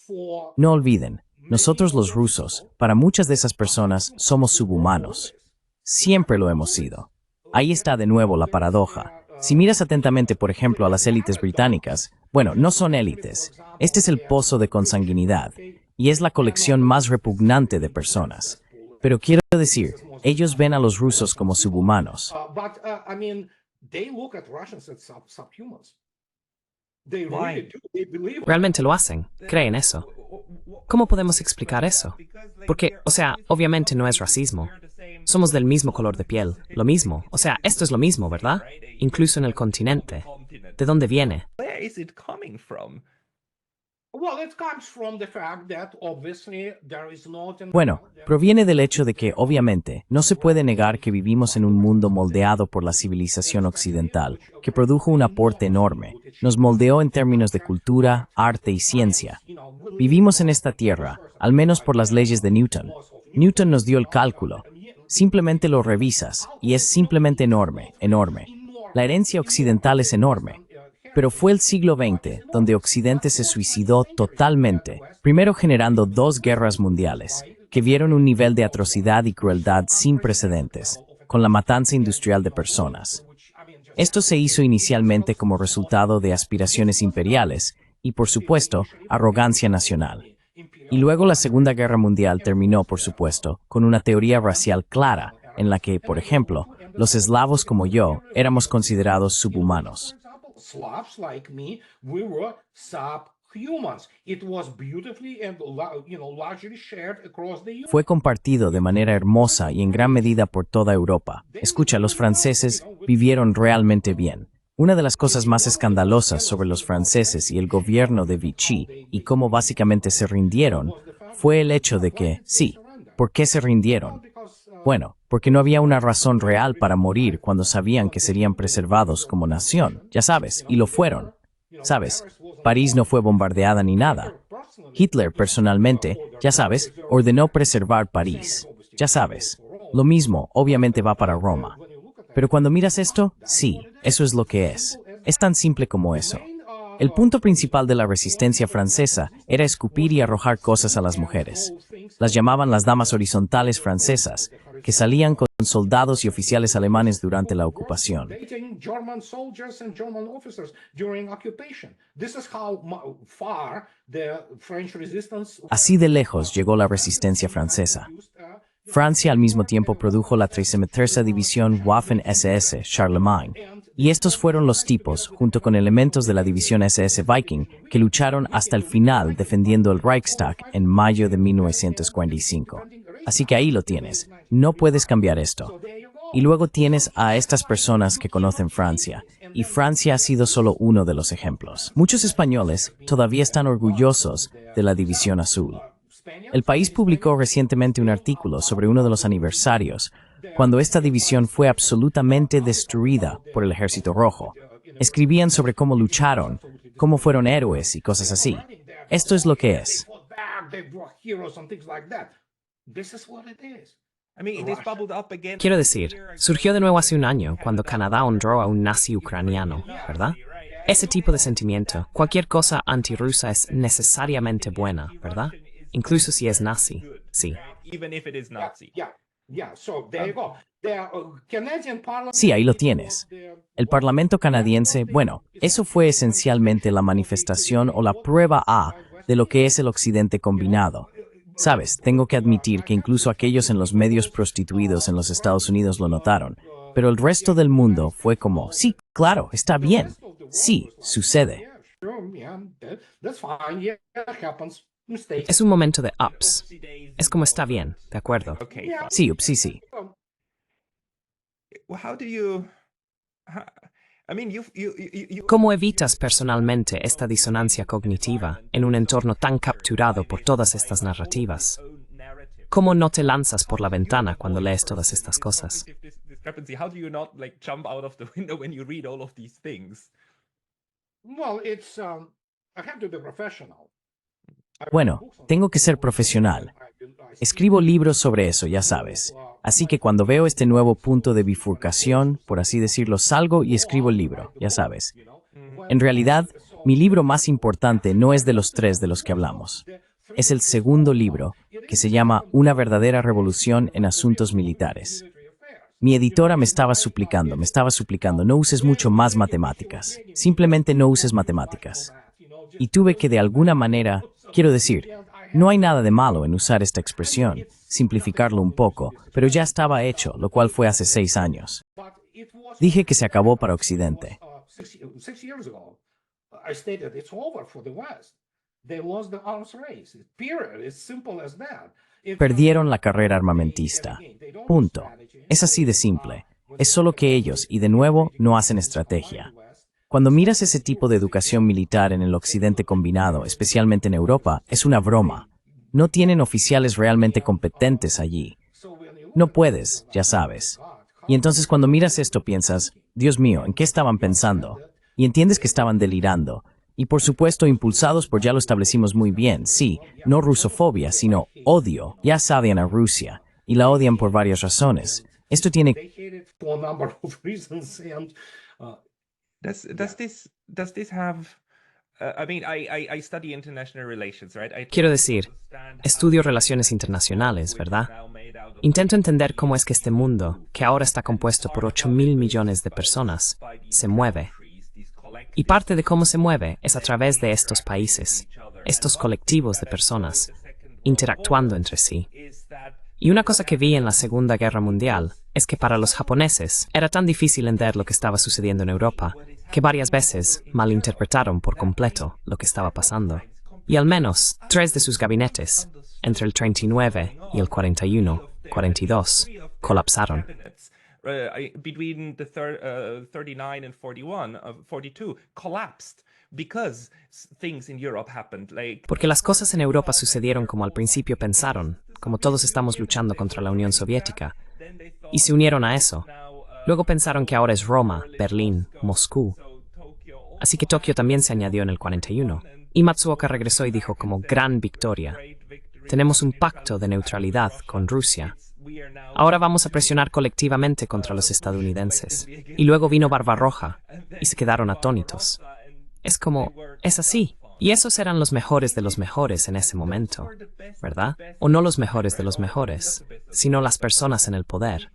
for No olviden, nosotros los rusos, para muchas de esas personas, somos subhumanos. Siempre lo hemos sido. Ahí está de nuevo la paradoja. Si miras atentamente, por ejemplo, a las élites británicas, bueno, no son élites. Este es el pozo de consanguinidad, y es la colección más repugnante de personas. Pero quiero decir, ellos ven a los rusos como subhumanos. They look at Russians as subhumans. They really do. They believe. Realmente lo hacen, creen eso. ¿Cómo podemos explicar eso? Porque, o sea, obviamente no es racismo. Somos del mismo color de piel, lo mismo. O sea, esto es lo mismo, ¿verdad? Incluso en el continente. ¿De dónde viene? Where is it coming from? Well, it comes from the fact that obviously there is not. Bueno, proviene del hecho de que, obviamente, no se puede negar que vivimos en un mundo moldeado por la civilización occidental, que produjo un aporte enorme. Nos moldeó en términos de cultura, arte y ciencia. Vivimos en esta tierra, al menos por las leyes de Newton. Newton nos dio el cálculo. Simplemente lo revisas, y es simplemente enorme, enorme. La herencia occidental es enorme. Pero fue el siglo XX donde Occidente se suicidó totalmente, primero generando 2 guerras mundiales, que vieron un nivel de atrocidad y crueldad sin precedentes, con la matanza industrial de personas. Esto se hizo inicialmente como resultado de aspiraciones imperiales, y, por supuesto, arrogancia nacional. Y luego la Segunda Guerra Mundial terminó, por supuesto, con una teoría racial clara, en la que, por ejemplo, los eslavos como yo éramos considerados subhumanos. Slavs like me, we were subhumans. It was beautifully and largely shared across the Fue compartido de manera hermosa y en gran medida por toda Europa. Escucha, los franceses vivieron realmente bien. Una de las cosas más escandalosas sobre los franceses y el gobierno de Vichy y cómo básicamente se rindieron fue el hecho de que, sí, ¿por qué se rindieron? Bueno, porque no había una razón real para morir cuando sabían que serían preservados como nación, ya sabes, y lo fueron. ¿Sabes? París no fue bombardeada ni nada. Hitler, personalmente, ya sabes, ordenó preservar París. Ya sabes. Lo mismo, obviamente, va para Roma. Pero cuando miras esto, sí, eso es lo que es. Es tan simple como eso. El punto principal de la resistencia francesa era escupir y arrojar cosas a las mujeres. Las llamaban las damas horizontales francesas, que salían con soldados y oficiales alemanes durante la ocupación. Así de lejos llegó la resistencia francesa. Francia al mismo tiempo produjo la 33ª División Waffen-SS Charlemagne, y estos fueron los tipos, junto con elementos de la División SS Viking, que lucharon hasta el final defendiendo el Reichstag en mayo de 1945. Así que ahí lo tienes, no puedes cambiar esto. Y luego tienes a estas personas que conocen Francia, y Francia ha sido solo uno de los ejemplos. Muchos españoles todavía están orgullosos de la División Azul. El País publicó recientemente un artículo sobre uno de los aniversarios, cuando esta división fue absolutamente destruida por el Ejército Rojo. Escribían sobre cómo lucharon, cómo fueron héroes y cosas así. Esto es lo que es. Quiero decir, surgió de nuevo hace un año, cuando Canadá honró a un nazi ucraniano, ¿verdad? Ese tipo de sentimiento, cualquier cosa antirrusa es necesariamente buena, ¿verdad? Incluso si es nazi, sí. Sí, ahí lo tienes. El Parlamento canadiense, bueno, eso fue esencialmente la manifestación o la prueba A de lo que es el Occidente combinado. Sabes, tengo que admitir que incluso aquellos en los medios prostituidos en los Estados Unidos lo notaron, pero el resto del mundo fue como, sí, claro, está bien. Sí, sucede. Es un momento de ups. Es como está bien, ¿de acuerdo? Sí, sí, sí. ¿Cómo evitas personalmente esta disonancia cognitiva en un entorno tan capturado por todas estas narrativas? ¿Cómo no te lanzas por la ventana cuando lees todas estas cosas? Bueno, tengo que ser profesional. Escribo libros sobre eso, ya sabes. Así que cuando veo este nuevo punto de bifurcación, por así decirlo, salgo y escribo el libro, ya sabes. En realidad, mi libro más importante no es de los tres de los que hablamos. Es el segundo libro, que se llama Una verdadera revolución en asuntos militares. Mi editora me estaba suplicando, no uses mucho más matemáticas. Simplemente no uses matemáticas. Y tuve que de alguna manera, quiero decir, no hay nada de malo en usar esta expresión, simplificarlo un poco, pero ya estaba hecho, lo cual fue hace 6 años. Dije que se acabó para Occidente. Perdieron la carrera armamentista. Punto. Es así de simple. Es solo que ellos, y de nuevo, no hacen estrategia. Cuando miras ese tipo de educación militar en el Occidente combinado, especialmente en Europa, es una broma. No tienen oficiales realmente competentes allí. No puedes, ya sabes. Y entonces cuando miras esto piensas, Dios mío, ¿en qué estaban pensando? Y entiendes que estaban delirando. Y por supuesto impulsados por, ya lo establecimos muy bien, sí, no rusofobia, sino odio. Ya saben a Rusia, y la odian por varias razones. Esto tiene... Does this have? I study international relations, right? Quiero decir, estudio relaciones internacionales, ¿verdad? Intento entender cómo es que este mundo, que ahora está compuesto por 8.000 millones de personas, se mueve. Y parte de cómo se mueve es a través de estos países, estos colectivos de personas, interactuando entre sí. Y una cosa que vi en la Segunda Guerra Mundial es que para los japoneses era tan difícil entender lo que estaba sucediendo en Europa que varias veces malinterpretaron por completo lo que estaba pasando. Y al menos 3 de sus gabinetes, entre el 39 y el 42, colapsaron. Between the 39 and 42 collapsed because things in Europe happened like Porque las cosas en Europa sucedieron como al principio pensaron, como todos estamos luchando contra la Unión Soviética, y se unieron a eso. Luego pensaron que ahora es Roma, Berlín, Moscú. Así que Tokio también se añadió en el 41. Y Matsuoka regresó y dijo como gran victoria: tenemos un pacto de neutralidad con Rusia. Ahora vamos a presionar colectivamente contra los estadounidenses. Y luego vino Barbarroja y se quedaron atónitos. Es como, es así. Y esos eran los mejores de los mejores en ese momento, ¿verdad? O no los mejores de los mejores, sino las personas en el poder.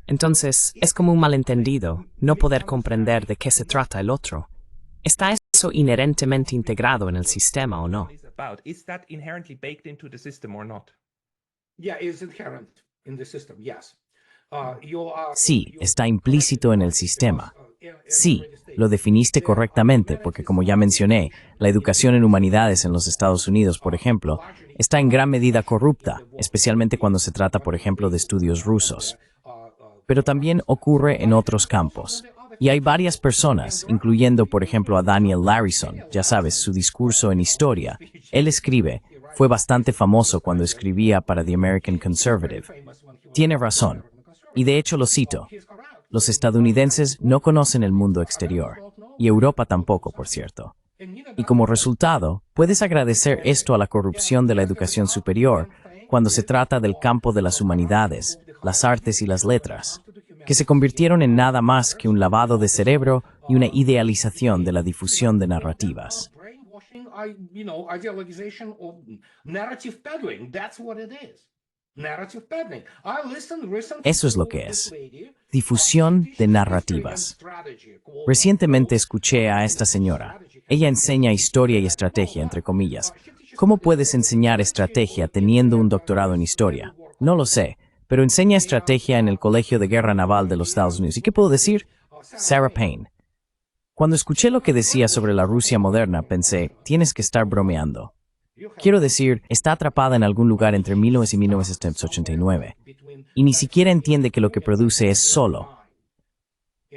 Entonces, es como un malentendido no poder comprender de qué se trata el otro. ¿Está eso inherentemente integrado en el sistema o no? Is that inherently baked into the system or not? Yeah, it's inherent in the system, yes. Sí, está implícito en el sistema. Sí, lo definiste correctamente porque, como ya mencioné, la educación en humanidades en los Estados Unidos, por ejemplo, está en gran medida corrupta, especialmente cuando se trata, por ejemplo, de estudios rusos. Pero también ocurre en otros campos. Y hay varias personas, incluyendo, por ejemplo, a Daniel Larison, ya sabes, su discurso en historia. Él escribe, fue bastante famoso cuando escribía para The American Conservative. Tiene razón. Y de hecho lo cito. Los estadounidenses no conocen el mundo exterior. Y Europa tampoco, por cierto. Y como resultado, puedes agradecer esto a la corrupción de la educación superior cuando se trata del campo de las humanidades, las artes y las letras, que se convirtieron en nada más que un lavado de cerebro y una idealización de la difusión de narrativas. Idealization of narrative peddling. That's what it is. Narrative peddling. I listened recently. Eso es lo que es. Difusión de narrativas. Recientemente escuché a esta señora. Ella enseña historia y estrategia, entre comillas. ¿Cómo puedes enseñar estrategia teniendo un doctorado en historia? No lo sé, pero enseña estrategia en el Colegio de Guerra Naval de los Estados Unidos. ¿Y qué puedo decir? Sarah Payne. Cuando escuché lo que decía sobre la Rusia moderna, pensé, tienes que estar bromeando. Quiero decir, está atrapada en algún lugar entre 1900 y 1989. Y ni siquiera entiende que lo que produce es solo.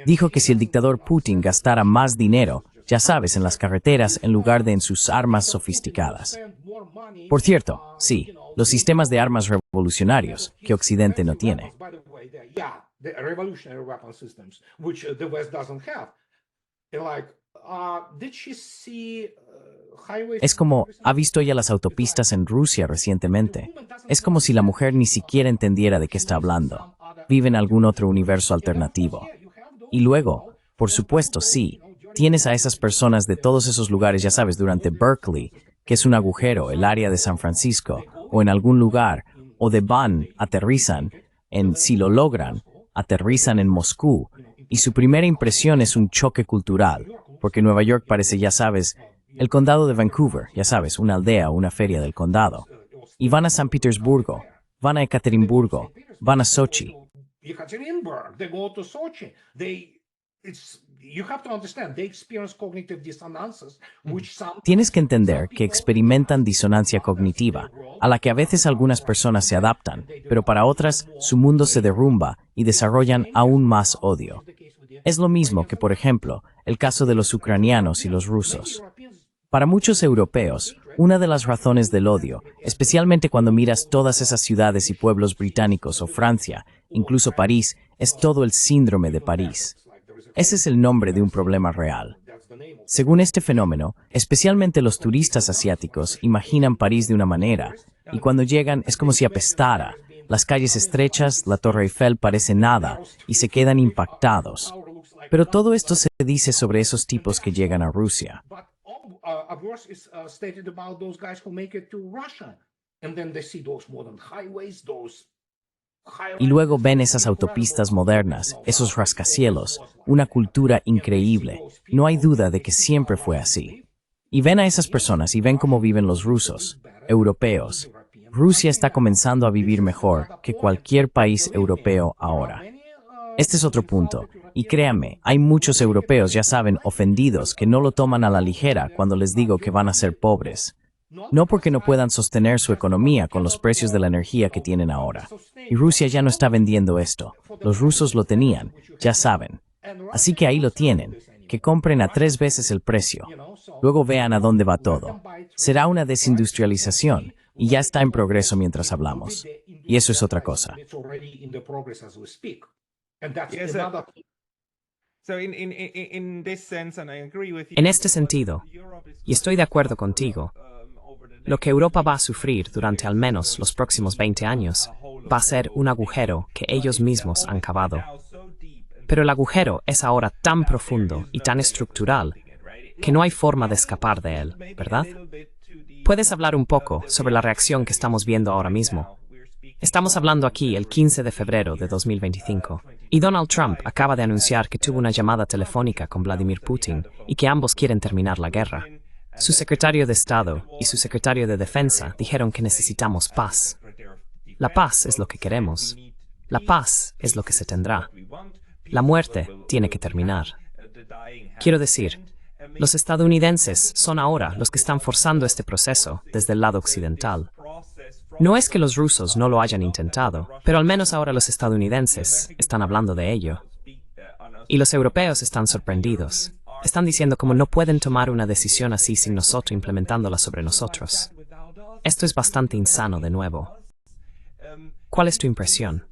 Dijo que si el dictador Putin gastara más dinero, ya sabes, en las carreteras en lugar de en sus armas sofisticadas. Por cierto, sí, los sistemas de armas revolucionarios que Occidente no tiene. Es como, ¿ha visto ella las autopistas en Rusia recientemente? Es como si la mujer ni siquiera entendiera de qué está hablando. Vive en algún otro universo alternativo. Y luego, por supuesto, sí, tienes a esas personas de todos esos lugares, ya sabes, durante Berkeley, que es un agujero, el área de San Francisco, o en algún lugar, o de Bonn, aterrizan en, si lo logran, aterrizan en Moscú, y su primera impresión es un choque cultural, porque Nueva York parece, ya sabes, el condado de Vancouver, ya sabes, una aldea o una feria del condado. Y van a San Petersburgo, van a Ekaterimburgo, van a Sochi. Yekaterinburg, they go to Sochi. You have to understand, they experience cognitive dissonances, which some... Tienes que entender que experimentan disonancia cognitiva, a la que a veces algunas personas se adaptan, pero para otras su mundo se derrumba y desarrollan aún más odio. Es lo mismo que, por ejemplo, el caso de los ucranianos y los rusos. Para muchos europeos, una de las razones del odio, especialmente cuando miras todas esas ciudades y pueblos británicos o Francia, incluso París, es todo el síndrome de París. Ese es el nombre de un problema real. Según este fenómeno, especialmente los turistas asiáticos imaginan París de una manera, y cuando llegan es como si apestara. Las calles estrechas, la Torre Eiffel parece nada, y se quedan impactados. Pero todo esto se dice sobre esos tipos que llegan a Rusia. A verse is stated about those guys who make it to Russia, and then they see those modern highways, those Y luego ven esas autopistas modernas, esos rascacielos, una cultura increíble. No hay duda de que siempre fue así. Y ven a esas personas y ven cómo viven los rusos, europeos. Rusia está comenzando a vivir mejor que cualquier país europeo ahora. Este es otro punto. Y créanme, hay muchos europeos, ya saben, ofendidos, que no lo toman a la ligera cuando les digo que van a ser pobres. No porque no puedan sostener su economía con los precios de la energía que tienen ahora. Y Rusia ya no está vendiendo esto. Los rusos lo tenían, ya saben. Así que ahí lo tienen, que compren a 3 veces el precio. Luego vean a dónde va todo. Será una desindustrialización, y ya está en progreso mientras hablamos. Y eso es otra cosa. En este sentido, y estoy de acuerdo contigo, lo que Europa va a sufrir durante al menos los próximos 20 años va a ser un agujero que ellos mismos han cavado. Pero el agujero es ahora tan profundo y tan estructural que no hay forma de escapar de él, ¿verdad? ¿Puedes hablar un poco sobre la reacción que estamos viendo ahora mismo? Estamos hablando aquí el 15 de febrero de 2025, y Donald Trump acaba de anunciar que tuvo una llamada telefónica con Vladimir Putin y que ambos quieren terminar la guerra. Su secretario de Estado y su secretario de Defensa dijeron que necesitamos paz. La paz es lo que queremos. La paz es lo que se tendrá. La muerte tiene que terminar. Quiero decir, los estadounidenses son ahora los que están forzando este proceso desde el lado occidental. No es que los rusos no lo hayan intentado, pero al menos ahora los estadounidenses están hablando de ello. Y los europeos están sorprendidos. Están diciendo cómo no pueden tomar una decisión así sin nosotros implementándola sobre nosotros. Esto es bastante insano de nuevo. ¿Cuál es tu impresión?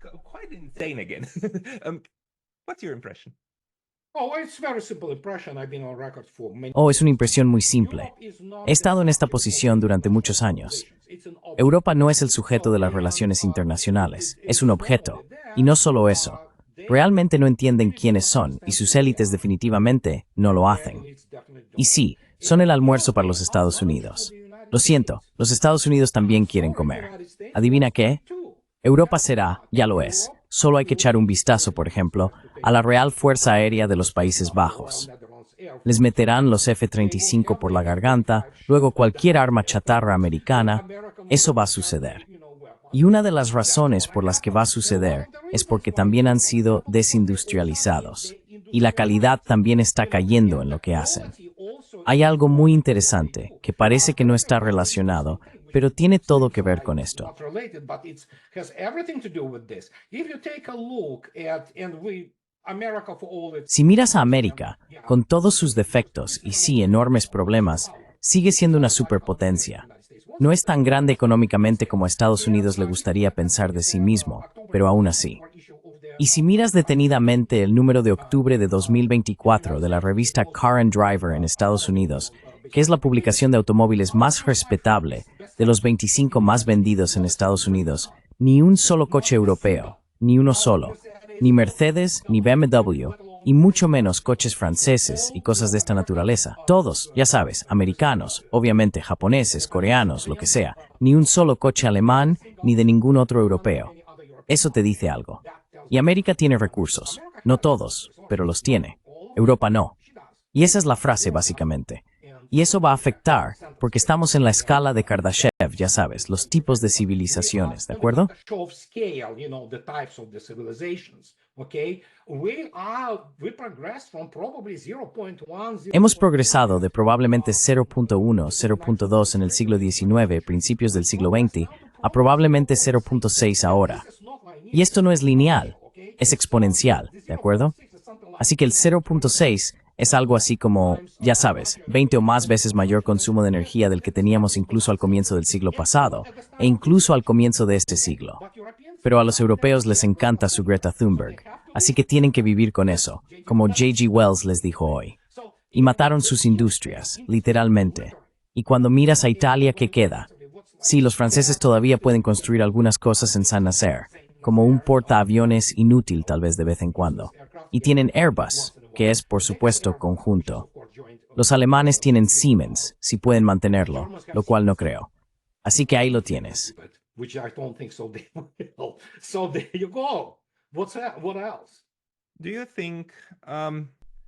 Oh, es una impresión muy simple. He estado en esta posición durante muchos años. Europa no es el sujeto de las relaciones internacionales, es un objeto. Y no solo eso. Realmente no entienden quiénes son, y sus élites definitivamente no lo hacen. Y sí, son el almuerzo para los Estados Unidos. Lo siento, los Estados Unidos también quieren comer. ¿Adivina qué? Europa será, ya lo es. Solo hay que echar un vistazo, por ejemplo, a la Real Fuerza Aérea de los Países Bajos. Les meterán los F-35 por la garganta, luego cualquier arma chatarra americana. Eso va a suceder. Y una de las razones por las que va a suceder es porque también han sido desindustrializados. Y la calidad también está cayendo en lo que hacen. Hay algo muy interesante que parece que no está relacionado, pero tiene todo que ver con esto. Si miras a América, con todos sus defectos y sí enormes problemas, sigue siendo una superpotencia. No es tan grande económicamente como a Estados Unidos le gustaría pensar de sí mismo, pero aún así. Y si miras detenidamente el número de octubre de 2024 de la revista Car and Driver en Estados Unidos, que es la publicación de automóviles más respetable de los 25 más vendidos en Estados Unidos, ni un solo coche europeo, ni uno solo, ni Mercedes, ni BMW, y mucho menos coches franceses y cosas de esta naturaleza. Todos, ya sabes, americanos, obviamente japoneses, coreanos, lo que sea, ni un solo coche alemán, ni de ningún otro europeo. Eso te dice algo. Y América tiene recursos. No todos, pero los tiene. Europa no. Y esa es la frase, básicamente. Y eso va a afectar, porque estamos en la escala de Kardashev, ya sabes, los tipos de civilizaciones, ¿de acuerdo? Hemos progresado de probablemente 0.1, 0.2 en el siglo XIX, principios del siglo XX, a probablemente 0.6 ahora. Y esto no es lineal, es exponencial, ¿de acuerdo? Así que el 0.6 es algo así como, ya sabes, 20 o más veces mayor consumo de energía del que teníamos incluso al comienzo del siglo pasado, e incluso al comienzo de este siglo. Pero a los europeos les encanta su Greta Thunberg, así que tienen que vivir con eso, como J.G. Wells les dijo hoy. Y mataron sus industrias, literalmente. Y cuando miras a Italia, ¿qué queda? Sí, los franceses todavía pueden construir algunas cosas en Saint-Nazaire, como un portaaviones inútil tal vez de vez en cuando. Y tienen Airbus, que es, por supuesto, conjunto. Los alemanes tienen Siemens, si pueden mantenerlo, lo cual no creo. Así que ahí lo tienes. which I don't think so they will. So there you go. What else? Do you think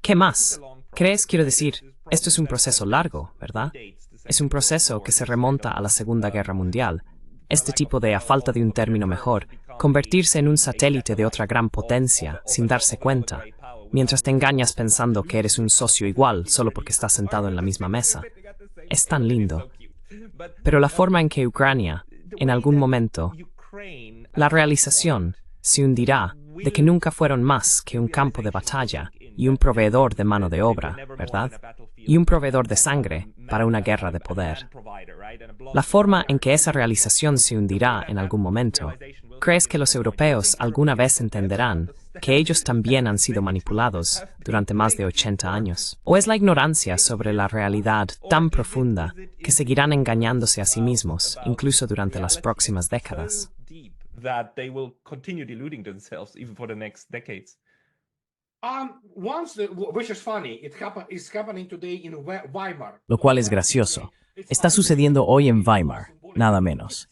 ¿Qué más? ¿Crees? Quiero decir, esto es un proceso largo, ¿verdad? Es un proceso que se remonta a la Segunda Guerra Mundial. Este tipo de, a falta de un término mejor, convertirse en un satélite de otra gran potencia sin darse cuenta, mientras te engañas pensando que eres un socio igual solo porque estás sentado en la misma mesa. Es tan lindo. Pero la forma en que Ucrania, en algún momento, la realización se hundirá de que nunca fueron más que un campo de batalla y un proveedor de mano de obra, ¿verdad? Y un proveedor de sangre para una guerra de poder. La forma en que esa realización se hundirá en algún momento, ¿crees que los europeos alguna vez entenderán que ellos también han sido manipulados durante más de 80 años? ¿O es la ignorancia sobre la realidad tan profunda que seguirán engañándose a sí mismos, incluso durante las próximas décadas? that they will continue deluding themselves even for the next decades? Which is funny, it's happening today in Weimar. Lo cual es gracioso. Está sucediendo hoy en Weimar, nada menos.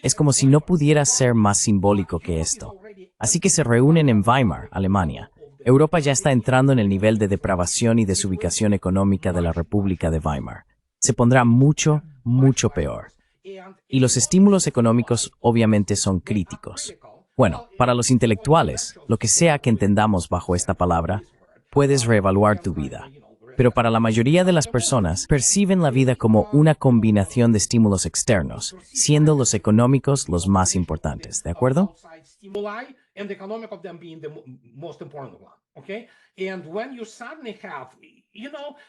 Es como si no pudiera ser más simbólico que esto. Así que se reúnen en Weimar, Alemania. Europa ya está entrando en el nivel de depravación y desubicación económica de la República de Weimar. Se pondrá mucho, mucho peor. Y los estímulos económicos obviamente son críticos. Bueno, para los intelectuales, lo que sea que entendamos bajo esta palabra, puedes reevaluar tu vida. Pero para la mayoría de las personas, perciben la vida como una combinación de estímulos externos, siendo los económicos los más importantes, ¿de acuerdo?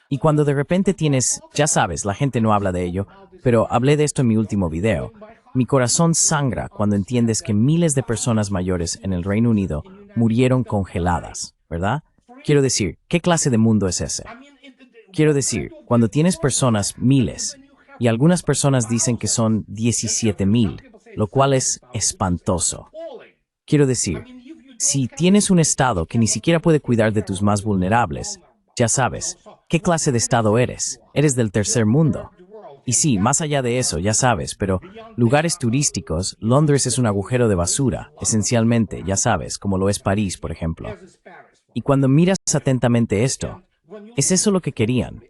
Y cuando de repente tienes, ya sabes, la gente no habla de ello, pero hablé de esto en mi último video, mi corazón sangra cuando entiendes que miles de personas mayores en el Reino Unido murieron congeladas, ¿verdad? Quiero decir, ¿qué clase de mundo es ese? Quiero decir, cuando tienes personas, miles, y algunas personas dicen que son 17,000, lo cual es espantoso. Quiero decir, si tienes un estado que ni siquiera puede cuidar de tus más vulnerables, ya sabes, ¿qué clase de estado eres? Eres del tercer mundo. Y sí, más allá de eso, ya sabes, pero lugares turísticos, Londres es un agujero de basura, esencialmente, ya sabes, como lo es París, por ejemplo. Y cuando miras atentamente esto, ¿es eso lo que querían?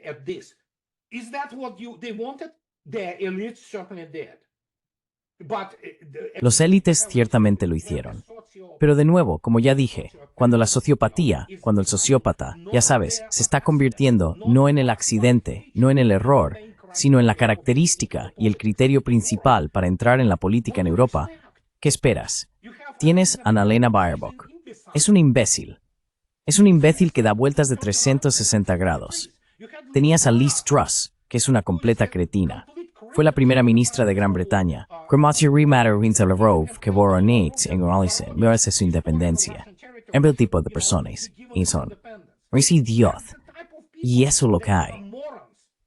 Los élites ciertamente lo hicieron. Pero de nuevo, como ya dije, cuando la sociopatía, cuando el sociópata, ya sabes, se está convirtiendo no en el accidente, no en el error, sino en la característica y el criterio principal para entrar en la política en Europa, ¿qué esperas? Tienes a Annalena Baerbock. Es un imbécil. Es un imbécil que da vueltas de 360 grados. Tenías a Liz Truss, que es una completa cretina. Fue la primera ministra de Gran Bretaña. Que merece su independencia. Es el tipo de personas. Y son. Es idiot. Y eso lo que hay.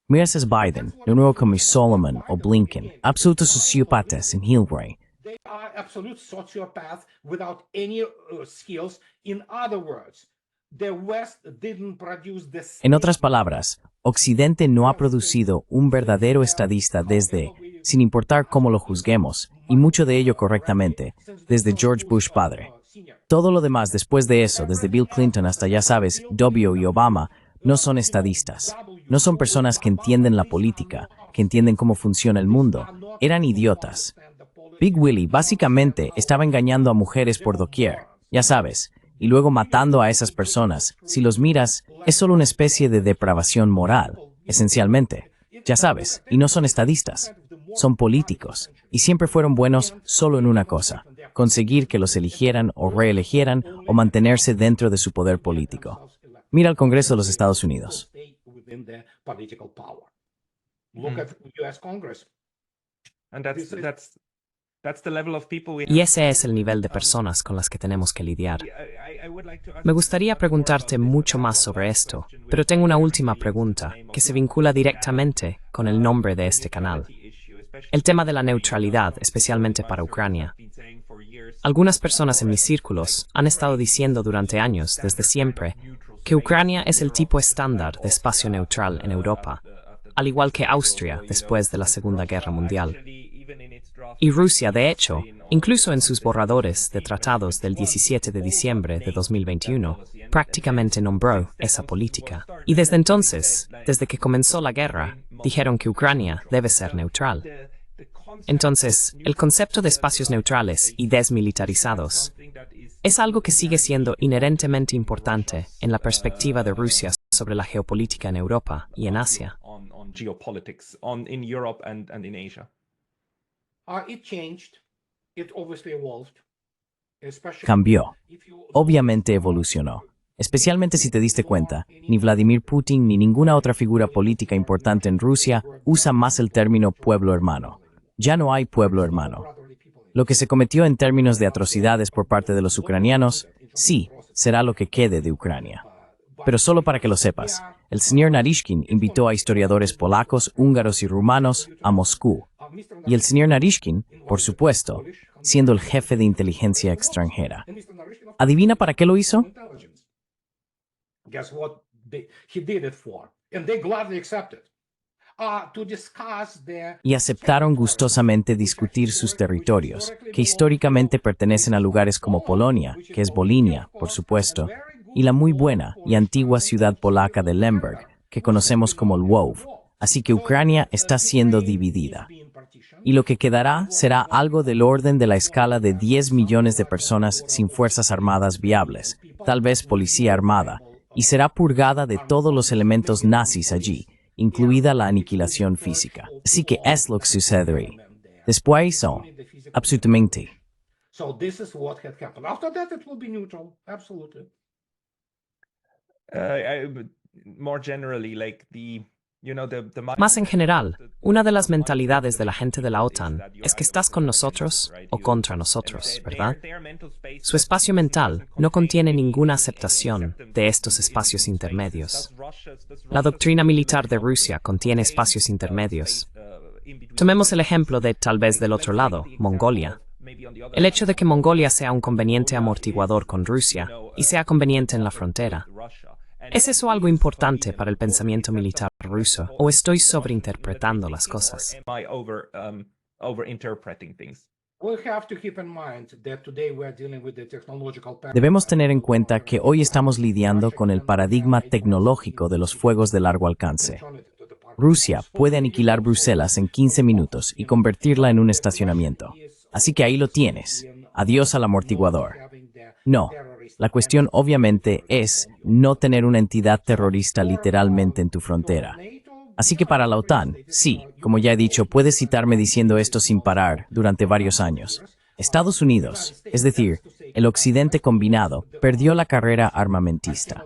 Miras a Biden, de nuevo como Solomon o Blinken, absolutos sociópatas en Hillary. They are absolute sociopaths without any skills. In other words, the West didn't produce this. En otras palabras, Occidente no ha producido un verdadero estadista desde, sin importar cómo lo juzguemos, y mucho de ello correctamente, desde George Bush padre. Todo lo demás después de eso, desde Bill Clinton hasta ya sabes, W y Obama, no son estadistas. No son personas que entienden la política, que entienden cómo funciona el mundo. Eran idiotas. Big Willie básicamente estaba engañando a mujeres por doquier, ya sabes, y luego matando a esas personas. Si los miras, es solo una especie de depravación moral, esencialmente. Ya sabes, y no son estadistas. Son políticos, y siempre fueron buenos solo en una cosa, conseguir que los eligieran o reeligieran o mantenerse dentro de su poder político. Mira al Congreso de los Estados Unidos. Y ese es el nivel de personas con las que tenemos que lidiar. Me gustaría preguntarte mucho más sobre esto, pero tengo una última pregunta que se vincula directamente con el nombre de este canal. El tema de la neutralidad, especialmente para Ucrania. Algunas personas en mis círculos han estado diciendo durante años, desde siempre, que Ucrania es el tipo estándar de espacio neutral en Europa, al igual que Austria después de la Segunda Guerra Mundial. Y Rusia, de hecho, incluso en sus borradores de tratados del 17 de diciembre de 2021, prácticamente nombró esa política. Y desde entonces, desde que comenzó la guerra, dijeron que Ucrania debe ser neutral. Entonces, el concepto de espacios neutrales y desmilitarizados es algo que sigue siendo inherentemente importante en la perspectiva de Rusia sobre la geopolítica en Europa y en Asia. It changed. It obviously evolved. Especially Cambió. if you- Obviamente evolucionó. Especialmente si te diste cuenta, ni Vladimir Putin ni ninguna otra figura política importante en Rusia usa más el término pueblo hermano. Ya no hay pueblo hermano. Lo que se cometió en términos de atrocidades por parte de los ucranianos, sí, será lo que quede de Ucrania. Pero solo para que lo sepas, el señor Narishkin invitó a historiadores polacos, húngaros y rumanos a Moscú. Y el señor Narishkin, por supuesto, siendo el jefe de inteligencia extranjera. ¿Adivina para qué lo hizo? Guess what he did it for? And they gladly accepted. To discuss the Y aceptaron gustosamente discutir sus territorios, que históricamente pertenecen a lugares como Polonia, que es Volinia, por supuesto, y la muy buena y antigua ciudad polaca de Lemberg, que conocemos como Lwów. Así que Ucrania está siendo dividida. Y lo que quedará será algo del orden de la escala de 10 millones de personas sin fuerzas armadas viables, tal vez policía armada, y será purgada de todos los elementos nazis allí, incluida la aniquilación física. Así que es lo que sucederá. Después, absolutamente. So this is what had happened. After that, it will be neutral. Absolutely. More generally, like Más en general, una de las mentalidades de la gente de la OTAN es que estás con nosotros o contra nosotros, ¿verdad? Su espacio mental no contiene ninguna aceptación de estos espacios intermedios. La doctrina militar de Rusia contiene espacios intermedios. Tomemos el ejemplo de, tal vez del otro lado, Mongolia. El hecho de que Mongolia sea un conveniente amortiguador con Rusia y sea conveniente en la frontera. ¿Es eso algo importante para el pensamiento militar ruso o estoy sobreinterpretando las cosas? We have to keep in mind that today we are dealing with the technological Debemos tener en cuenta que hoy estamos lidiando con el paradigma tecnológico de los fuegos de largo alcance. Rusia puede aniquilar Bruselas en 15 minutos y convertirla en un estacionamiento. Así que ahí lo tienes. Adiós al amortiguador. No, la cuestión obviamente es no tener una entidad terrorista literalmente en tu frontera. Así que para la OTAN, sí, como ya he dicho, puedes citarme diciendo esto sin parar durante varios años. Estados Unidos, es decir, el Occidente combinado, perdió la carrera armamentista.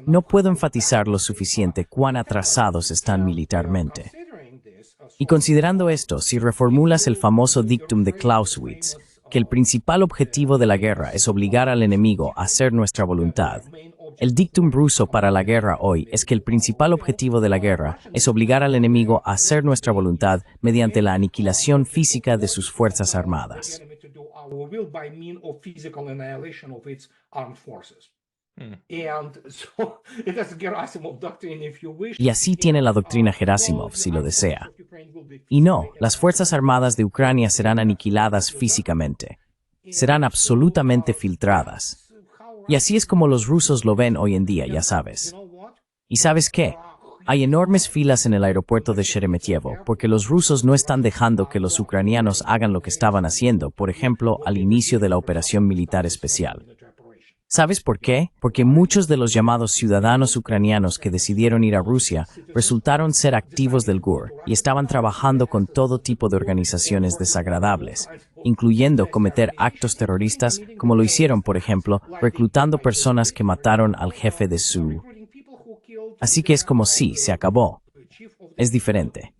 No puedo enfatizar lo suficiente cuán atrasados están militarmente. Y considerando esto, si reformulas el famoso dictum de Clausewitz, que el principal objetivo de la guerra es obligar al enemigo a hacer nuestra voluntad. El dictum ruso para la guerra hoy es que el principal objetivo de la guerra es obligar al enemigo a hacer nuestra voluntad mediante la aniquilación física de sus fuerzas armadas. Y así tiene la doctrina Gerasimov, si lo desea. Y no, las fuerzas armadas de Ucrania serán aniquiladas físicamente. Serán absolutamente filtradas. Y así es como los rusos lo ven hoy en día, ya sabes. ¿Y sabes qué? Hay enormes filas en el aeropuerto de Sheremetyevo porque los rusos no están dejando que los ucranianos hagan lo que estaban haciendo, por ejemplo, al inicio de la operación militar especial. ¿Sabes por qué? Porque muchos de los llamados ciudadanos ucranianos que decidieron ir a Rusia resultaron ser activos del GUR y estaban trabajando con todo tipo de organizaciones desagradables, incluyendo cometer actos terroristas como lo hicieron, por ejemplo, reclutando personas que mataron al jefe de su... Así que es como si se acabó. Es diferente.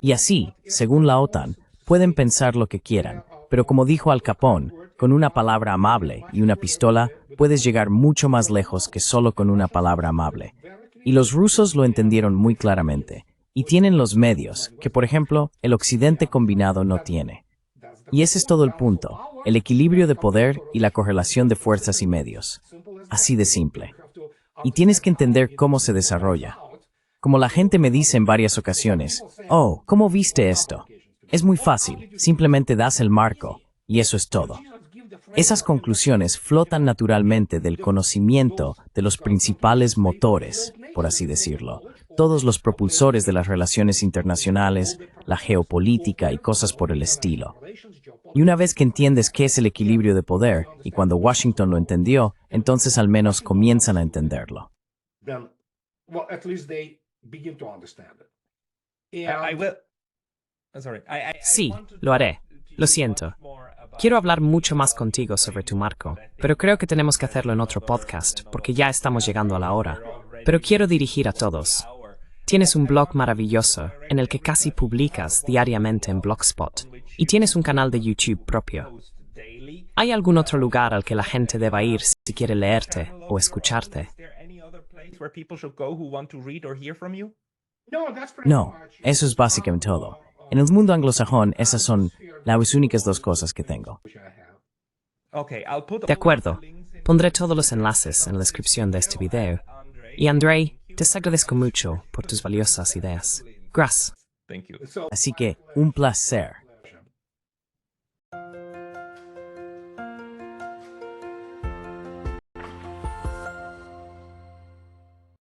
Y así, según la OTAN, pueden pensar lo que quieran, pero como dijo Al Capone, con una palabra amable y una pistola, puedes llegar mucho más lejos que solo con una palabra amable. Y los rusos lo entendieron muy claramente, y tienen los medios, que por ejemplo, el Occidente combinado no tiene. Y ese es todo el punto, el equilibrio de poder y la correlación de fuerzas y medios. Así de simple. y tienes que entender cómo se desarrolla. Como la gente me dice en varias ocasiones, oh, ¿cómo viste esto? Es muy fácil, simplemente das el marco, y eso es todo. Esas conclusiones flotan naturalmente del conocimiento de los principales motores, por así decirlo, todos los propulsores de las relaciones internacionales, la geopolítica y cosas por el estilo. Y una vez que entiendes qué es el equilibrio de poder, y cuando Washington lo entendió, entonces al menos comienzan a entenderlo. Then, well, at least they begin to understand it. I And will. Sorry. Sí, lo haré. Lo siento. Quiero hablar mucho más contigo sobre tu marco, pero creo que tenemos que hacerlo en otro podcast, porque ya estamos llegando a la hora. Pero quiero dirigir a todos. Tienes un blog maravilloso, en el que casi publicas diariamente en Blogspot, y tienes un canal de YouTube propio. ¿Hay algún otro lugar al que la gente deba ir si quiere leerte o escucharte? no, that's pretty No, much it. eso es básicamente todo. En el mundo anglosajón, esas son las únicas dos cosas que tengo. Which I have. De acuerdo. Pondré todos los enlaces en la descripción de este video. Y Andrei, te agradezco mucho por tus valiosas ideas. Gracias. Thank you. So, Así que, un placer.